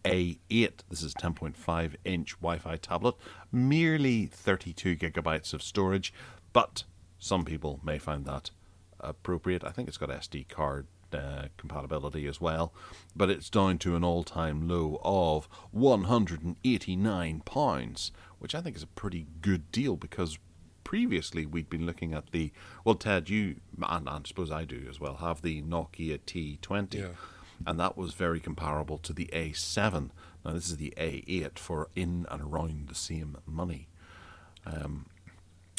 A8. This is a 10.5-inch Wi-Fi tablet, merely 32 gigabytes of storage, but some people may find that appropriate. I think it's got SD card compatibility as well, but it's down to an all-time low of £189, which I think is a pretty good deal, because previously we'd been looking at Ted, you, and I suppose I do as well, have the Nokia T20, and that was very comparable to the A7. Now this is the A8 for in and around the same money,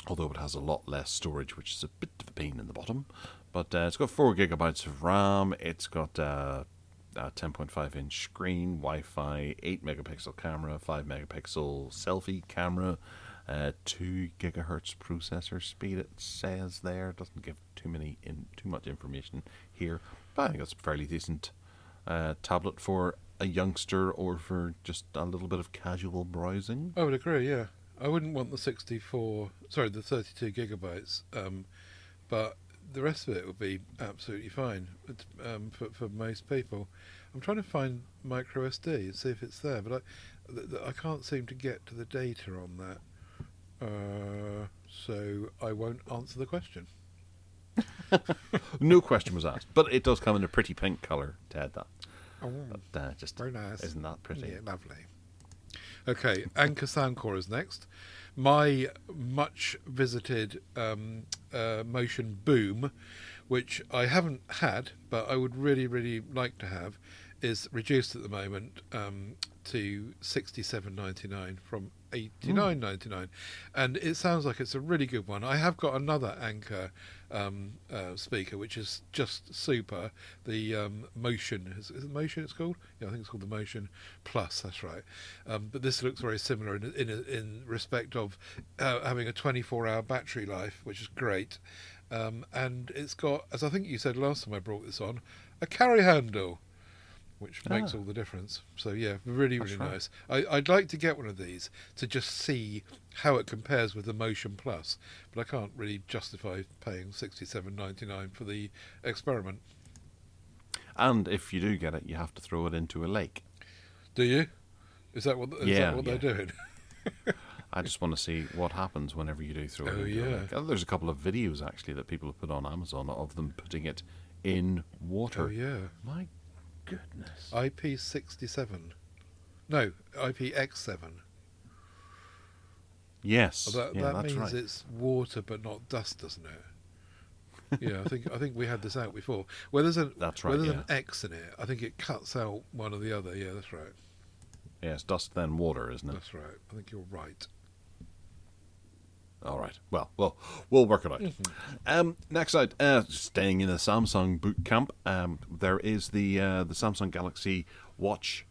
although it has a lot less storage, which is a bit of a pain in the bottom. But it's got 4 gigabytes of RAM, it's got a 10.5-inch screen, Wi-Fi, 8 megapixel camera, 5 megapixel selfie camera, 2 gigahertz processor speed, it says there. It doesn't give too much information here, but I think it's a fairly decent tablet for a youngster or for just a little bit of casual browsing. I would agree, yeah. I wouldn't want the 32 gigabytes, but the rest of it would be absolutely fine for most people. I'm trying to find micro SD and see if it's there, but I can't seem to get to the data on that. So I won't answer the question. No question was asked, but it does come in a pretty pink colour, Ted. Just very nice. Isn't that pretty? Yeah, lovely. Okay, Anchor Soundcore is next. My much visited Motion Boom, which I haven't had, but I would really, really like to have, is reduced at the moment to $67.99 from $89.99, and it sounds like it's a really good one. I have got another Anker speaker which is just super. The Motion, is it Motion it's called? Yeah, I think it's called the Motion Plus. That's right. But this looks very similar in respect of having a 24-hour battery life, which is great. And it's got, as I think you said last time I brought this on, a carry handle, which makes all the difference. So yeah, really, really nice. I'd like to get one of these to just see how it compares with the Motion Plus, but I can't really justify paying $67.99 for the experiment. And if you do get it, you have to throw it into a lake. Do you? Is that what they're doing? I just want to see what happens whenever you do throw it into a lake. There's a couple of videos actually that people have put on Amazon of them putting it in water. Oh yeah. My goodness. IP67. No, IPX7. Yes. Well, that that's means right. it's water but not dust, doesn't it? Yeah, I think we had this out before. Where there's an X in it, I think it cuts out one or the other. Yeah, that's right. Yes, dust then water, isn't it? That's right. I think you're right. All right. Well, we'll work it out. Next out, staying in the Samsung boot camp, there is the Samsung Galaxy Watch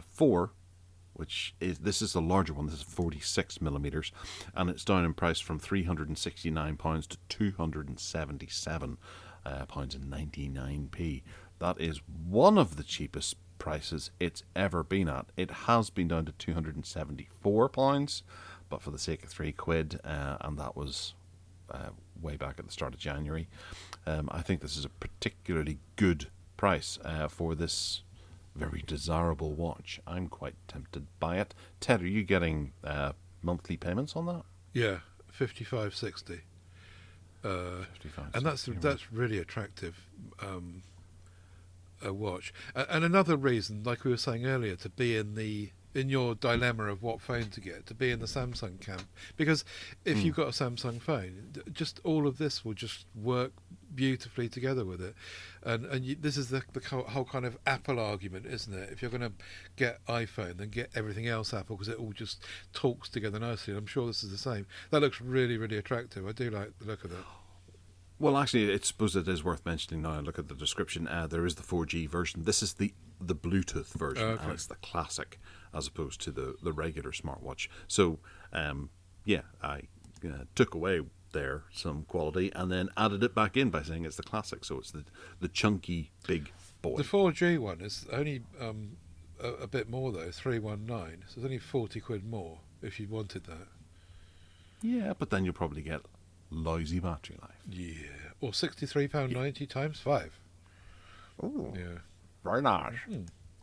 4, which is the larger one. This is 46 millimeters, and it's down in price from £369 to £277 pounds and 99p. That is one of the cheapest prices it's ever been at. It has been down to £274. But for the sake of £3, and that was way back at the start of January, I think this is a particularly good price for this very desirable watch. I'm quite tempted by it. Ted, are you getting monthly payments on that? Yeah, £55.60. And that's really attractive. A watch, and another reason, like we were saying earlier, to be in your dilemma of what phone to get, to be in the Samsung camp, because if you've got a Samsung phone, just all of this will just work beautifully together with it, and this is the whole kind of Apple argument, isn't it? If you're going to get iPhone, then get everything else Apple, because it all just talks together nicely. And I'm sure this is the same. That looks really, really attractive. I do like the look of that. Well, actually, I suppose it is worth mentioning now. Look at the description. There is the 4G version. This is the Bluetooth version, and it's the classic as opposed to the regular smartwatch. So, I took away there some quality and then added it back in by saying it's the classic. So it's the chunky big boy. The 4G one is only a bit more though, 319. So it's only £40 more if you wanted that. Yeah, but then you'll probably get lousy battery life. Yeah, or £63.90 times 5. Oh, yeah, very nice.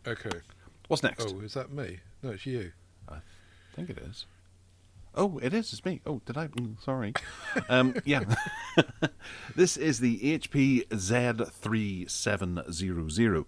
Okay. What's next? Oh, is that me? No, it's you. I think it is. Oh, it is. It's me. Oh, did I? Sorry. Yeah. This is the HP Z3700.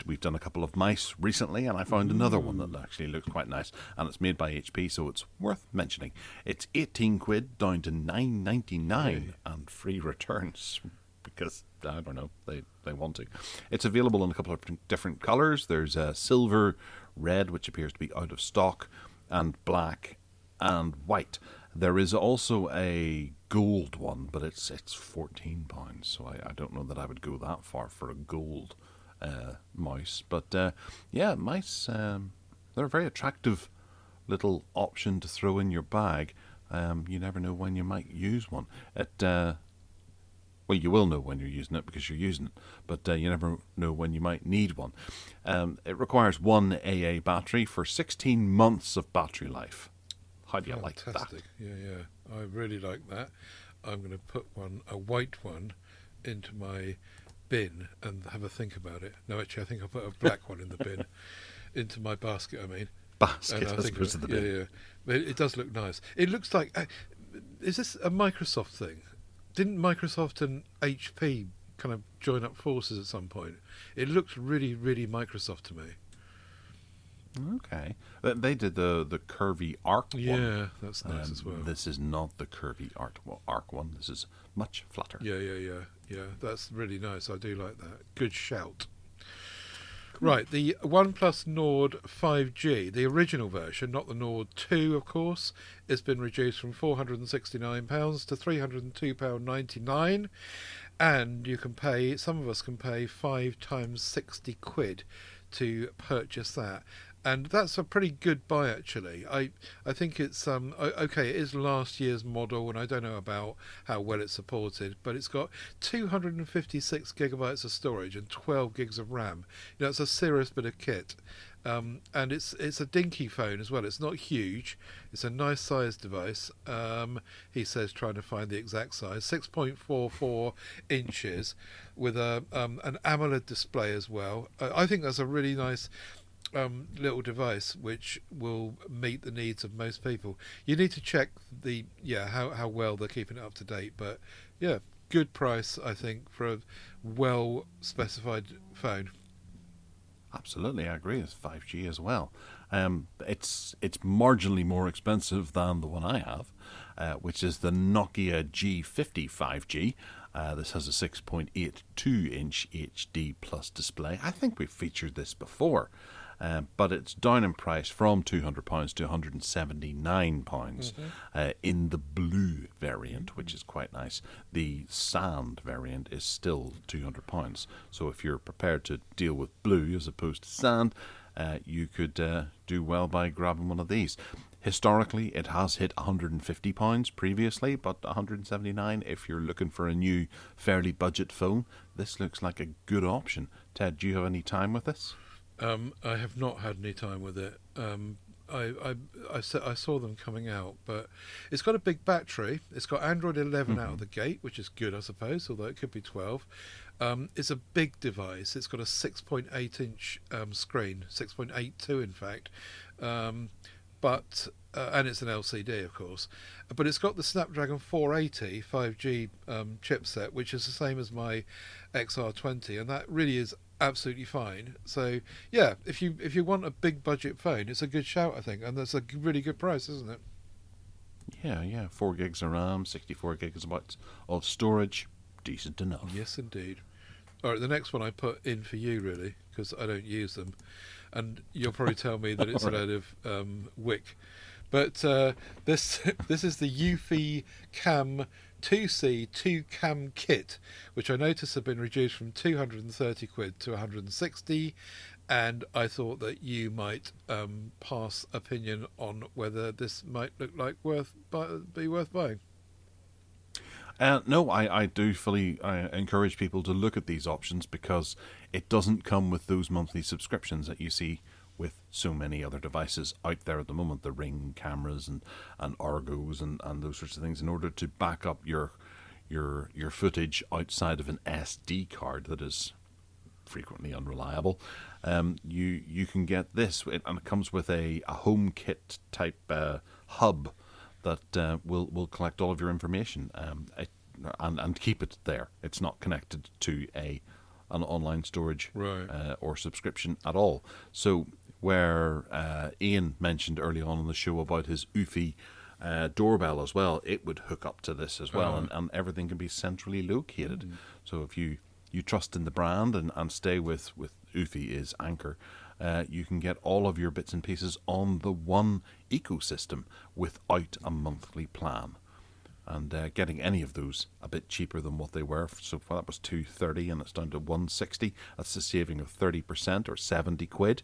We've done a couple of mice recently, and I found another one that actually looks quite nice, and it's made by HP, so it's worth mentioning. It's £18 down to $9.99 and free returns because I don't know, they want to. It's available in a couple of different colours. There's silver, red, which appears to be out of stock, and black and white. There is also a gold one, but it's £14, so I don't know that I would go that far for a gold mouse. But mice, they're a very attractive little option to throw in your bag. You never know when you might use one. Well, you will know when you're using it because you're using it, but you never know when you might need one. It requires one AA battery for 16 months of battery life. How do you like that? Yeah, I really like that. I'm going to put a white one into my bin and have a think about it. No, actually, I think I'll put a black one in the bin, into my basket, I mean. Basket as opposed to the bin. Yeah. But it does look nice. It looks like... is this a Microsoft thing? Didn't Microsoft and HP kind of join up forces at some point? It looks really, really Microsoft to me. Okay. They did the curvy arc one. Yeah, that's nice as well. This is not the curvy arc one. This is much flatter. Yeah. Yeah, that's really nice. I do like that. Good shout. Right, the OnePlus Nord 5G, the original version, not the Nord 2, of course, has been reduced from £469 to £302.99, and you can pay, some of us can pay 5 times 60 quid to purchase that. And that's a pretty good buy, actually. I think it's okay. It is last year's model, and I don't know about how well it's supported, but it's got 256 gigabytes of storage and 12 gigs of RAM. You know, it's a serious bit of kit, and it's a dinky phone as well. It's not huge. It's a nice sized device. He says, trying to find the exact size, 6.44 inches, with an AMOLED display as well. I think that's a really nice little device which will meet the needs of most people. You need to check how well they're keeping it up to date, but yeah, good price, I think, for a well specified phone. Absolutely, I agree. It's 5G as well. It's marginally more expensive than the one I have, which is the Nokia G50 5G. This has a 6.82-inch HD plus display. I think we've featured this before. But it's down in price from £200 to £179 in the blue variant, which is quite nice. The sand variant is still £200. So if you're prepared to deal with blue as opposed to sand, you could do well by grabbing one of these. Historically, it has hit £150 previously, but £179 if you're looking for a new, fairly budget phone. This looks like a good option. Ted, do you have any time with this? I have not had any time with it. I saw them coming out, but it's got a big battery. It's got Android 11 out of the gate, which is good, I suppose, although it could be 12. It's a big device. It's got a 6.8-inch screen, 6.82 in fact, but and it's an LCD, of course. But it's got the Snapdragon 480 5G chipset, which is the same as my XR20, and that really is absolutely fine. So yeah, if you want a big budget phone, it's a good shout, I think, and that's a really good price, isn't it? Yeah, 4 gigs of RAM, 64 gigabytes of storage, decent enough. Yes, indeed. All right, the next one I put in for you, really, because I don't use them, and you'll probably tell me that it's a load of Wick, but this is the Eufy Cam 2C 2 kit, which I noticed had been reduced from 230 quid to 160, and I thought that you might pass opinion on whether this might look like be worth buying. No, I do fully encourage people to look at these options, because it doesn't come with those monthly subscriptions that you see with so many other devices out there at the moment, the Ring cameras and Argos and those sorts of things, in order to back up your footage outside of an SD card that is frequently unreliable. You can get this, and it comes with a HomeKit type hub that will collect all of your information and keep it there. It's not connected to an online storage or subscription at all. So where Ian mentioned early on in the show about his Eufy doorbell as well, it would hook up to this as well, and everything can be centrally located. So if you trust in the brand and stay with Eufy is anchor, you can get all of your bits and pieces on the one ecosystem without a monthly plan. And getting any of those a bit cheaper than what they were. So far, that was $230, and it's down to $160. That's a saving of 30% or 70 quid.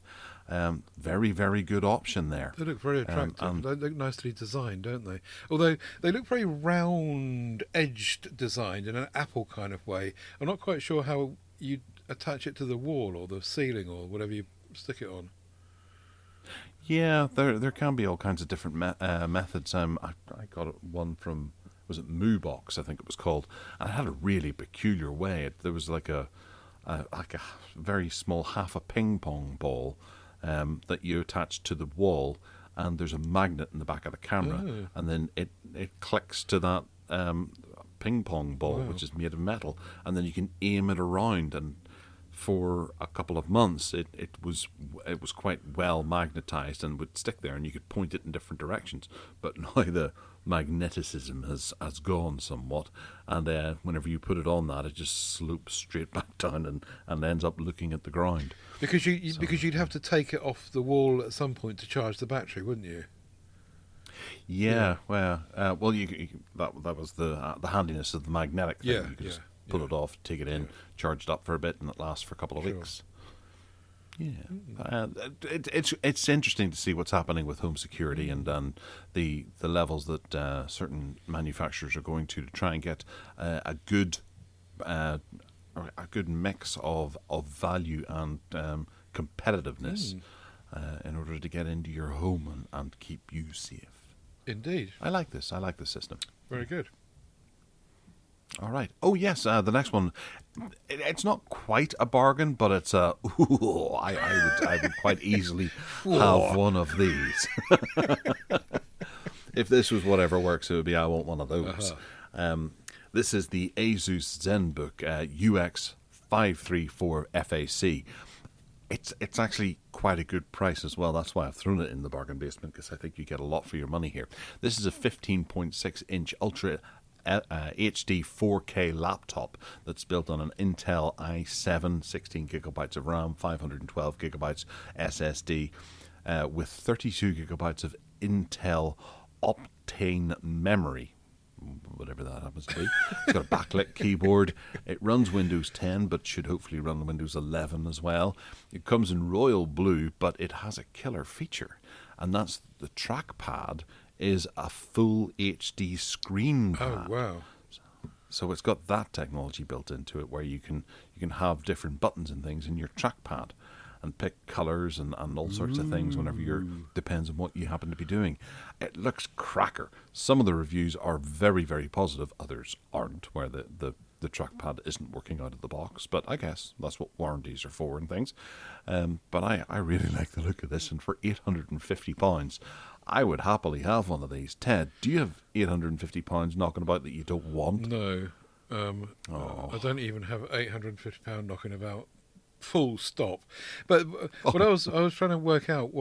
Very, very good option there. They look very attractive. They look nicely designed, don't they? Although they look very round-edged designed in an Apple kind of way. I'm not quite sure how you attach it to the wall or the ceiling or whatever you stick it on. Yeah, there can be all kinds of different methods. I got one from, was it Moobox, I think it was called, and it had a really peculiar way. There was like a very small half a ping pong ball that you attach to the wall, and there's a magnet in the back of the camera, and then it clicks to that ping pong ball, which is made of metal, and then you can aim it around and for a couple of months, it was quite well magnetized and would stick there, and you could point it in different directions. But now the magneticism has gone somewhat, and whenever you put it on that, it just slopes straight back down and ends up looking at the ground. Because because you'd have to take it off the wall at some point to charge the battery, wouldn't you? Yeah. Well, that was the handiness of the magnetic thing. Yeah, You could just pull it off, take it in, charge it up for a bit, and it lasts for a couple of weeks. Yeah, it's interesting to see what's happening with home security and the levels that certain manufacturers are going to try and get a good mix of value and competitiveness in order to get into your home and keep you safe. Indeed. I like this system. Very good. All right. Oh, yes, the next one. It's not quite a bargain, but it's I would quite easily have one of these. If this was whatever works, it would be I want one of those. This is the Asus ZenBook UX534 FAC. It's actually quite a good price as well. That's why I've thrown it in the bargain basement, because I think you get a lot for your money here. This is a 15.6-inch Ultra HD 4K laptop that's built on an Intel i7, 16 gigabytes of RAM, 512 gigabytes SSD, with 32 gigabytes of Intel Optane memory, whatever that happens to be. It's got a backlit keyboard. It runs Windows 10, but should hopefully run Windows 11 as well. It comes in royal blue, but it has a killer feature, and that's the trackpad is a full HD screen pad. Oh, wow. So it's got that technology built into it, where you can have different buttons and things in your trackpad and pick colours and all sorts of things whenever depends on what you happen to be doing. It looks cracker. Some of the reviews are very, very positive. Others aren't, where the trackpad isn't working out of the box. But I guess that's what warranties are for and things. But I really like the look of this. And for £850, I would happily have one of these. Ted, do you have £850 knocking about that you don't want? No. I don't even have £850 knocking about. Full stop. But what I was trying to work out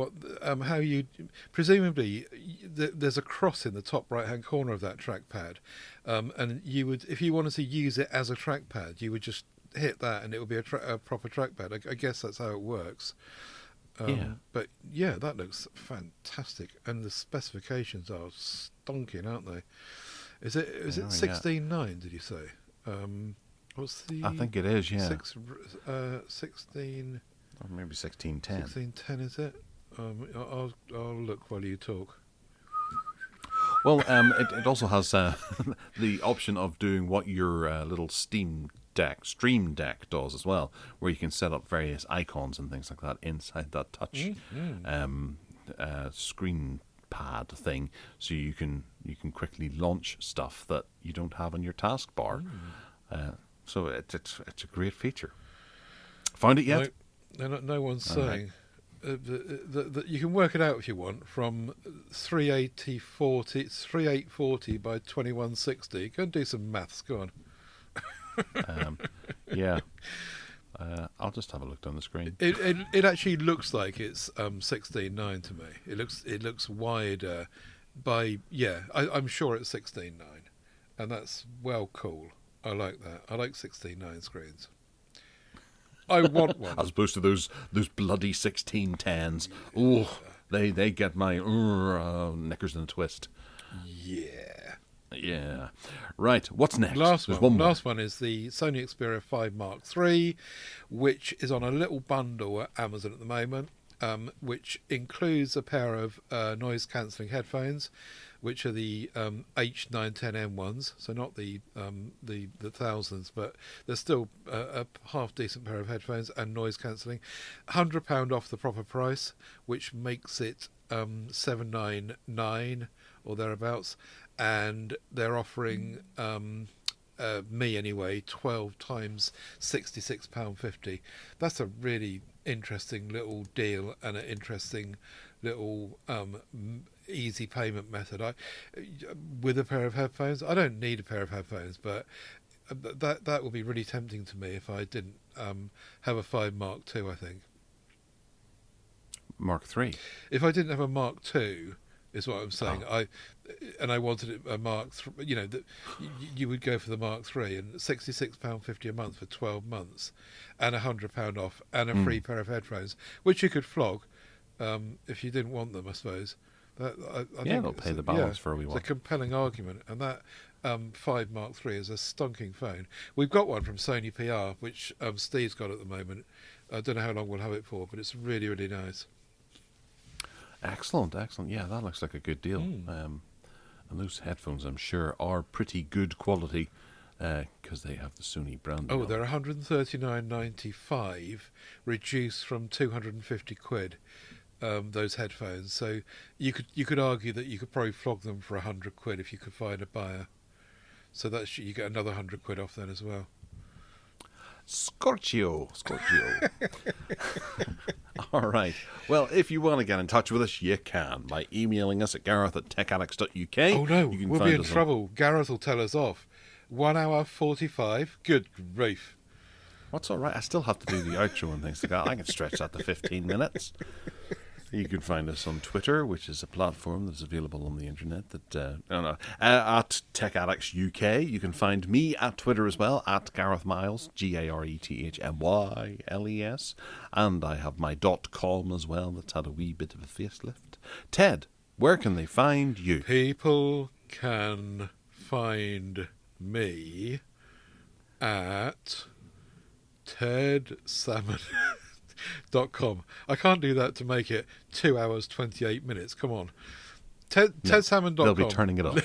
how you presumably there's a cross in the top right hand corner of that trackpad, and you would, if you wanted to use it as a trackpad, you would just hit that and it would be a proper trackpad. I guess that's how it works. But yeah, that looks fantastic, and the specifications are stonking, aren't they? Is it 16.9? Did you say? What's the? I think it is, yeah. 16. Or maybe 16.10. 16.10, is it? I'll look while you talk. Well, it also has the option of doing what your little Stream Deck does as well, where you can set up various icons and things like that inside that touch screen pad thing, so you can quickly launch stuff that you don't have on your taskbar. So it's a great feature. Found it yet? No one's saying. That you can work it out if you want from 3840 by 2160. Go and do some maths. Go on. Yeah. I'll just have a look down the screen. It actually looks like it's 16.9 to me. It looks wider by I'm sure it's 16.9, and that's well cool. I like that. I like 16.9 screens. I want one. As opposed to those bloody 1610s. Oh, they get my knickers in a twist. Yeah. Right, what's next? Last one is the Sony Xperia 5 Mark III, which is on a little bundle at Amazon at the moment, which includes a pair of noise-cancelling headphones, which are the H910M ones, so not the thousands, but they're still a half decent pair of headphones and noise cancelling. £100 off the proper price, which makes it $799 or thereabouts, and they're offering me anyway 12 times £66.50. That's a really interesting little deal and an interesting little easy payment method. With a pair of headphones, I don't need a pair of headphones, but that would be really tempting to me if I didn't have a 5 Mark II, I think. Mark III. If I didn't have a Mark II, is what I'm saying. I wanted it a Mark III. You know, that you would go for the Mark III, and £66.50 a month for 12 months, and £100 off, and a free pair of headphones, which you could flog if you didn't want them, I suppose. I think they'll pay the balance for a wee while. It's a compelling argument, and that 5 Mark III is a stonking phone. We've got one from Sony PR, which Steve's got at the moment. I don't know how long we'll have it for, but it's really, really nice. Excellent. Yeah, that looks like a good deal. And those headphones, I'm sure, are pretty good quality because they have the Sony brand. Oh, they're £139.95, reduced from £250. Those headphones. So you could argue that you could probably flog them for £100 if you could find a buyer. So that's you get another £100 off then as well. Scorchio. All right. Well, if you want to get in touch with us, you can by emailing us at gareth@techaddicts.uk. Oh no, you can we'll find be in us trouble. Gareth will tell us off. 1 hour 45. Good grief. What's all right? I still have to do the outro and things like that. I can stretch that to 15 minutes. You can find us on Twitter, which is a platform that's available on the internet. At Tech Addicts UK. You can find me at Twitter as well, at Gareth Miles, GarethMyles. And I have my .com as well that's had a wee bit of a facelift. Ted, where can they find you? People can find me at tedsalmon.com. I can't do that to make it 2 hours 28 minutes. Come on. tedsalmon.com. They'll be turning it off.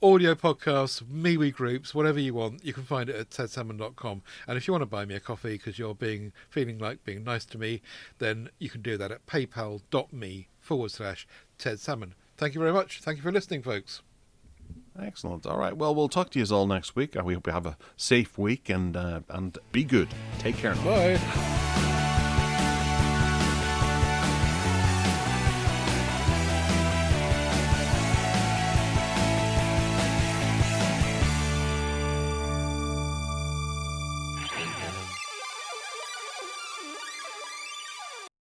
Audio podcasts, MeWe groups, whatever you want, you can find it at tedsalmon.com. And if you want to buy me a coffee because you're feeling like being nice to me, then you can do that at paypal.me/tedsalmon. Thank you very much. Thank you for listening, folks. Excellent. All right. Well, we'll talk to you all next week. We hope you have a safe week and be good. Take care now. Bye.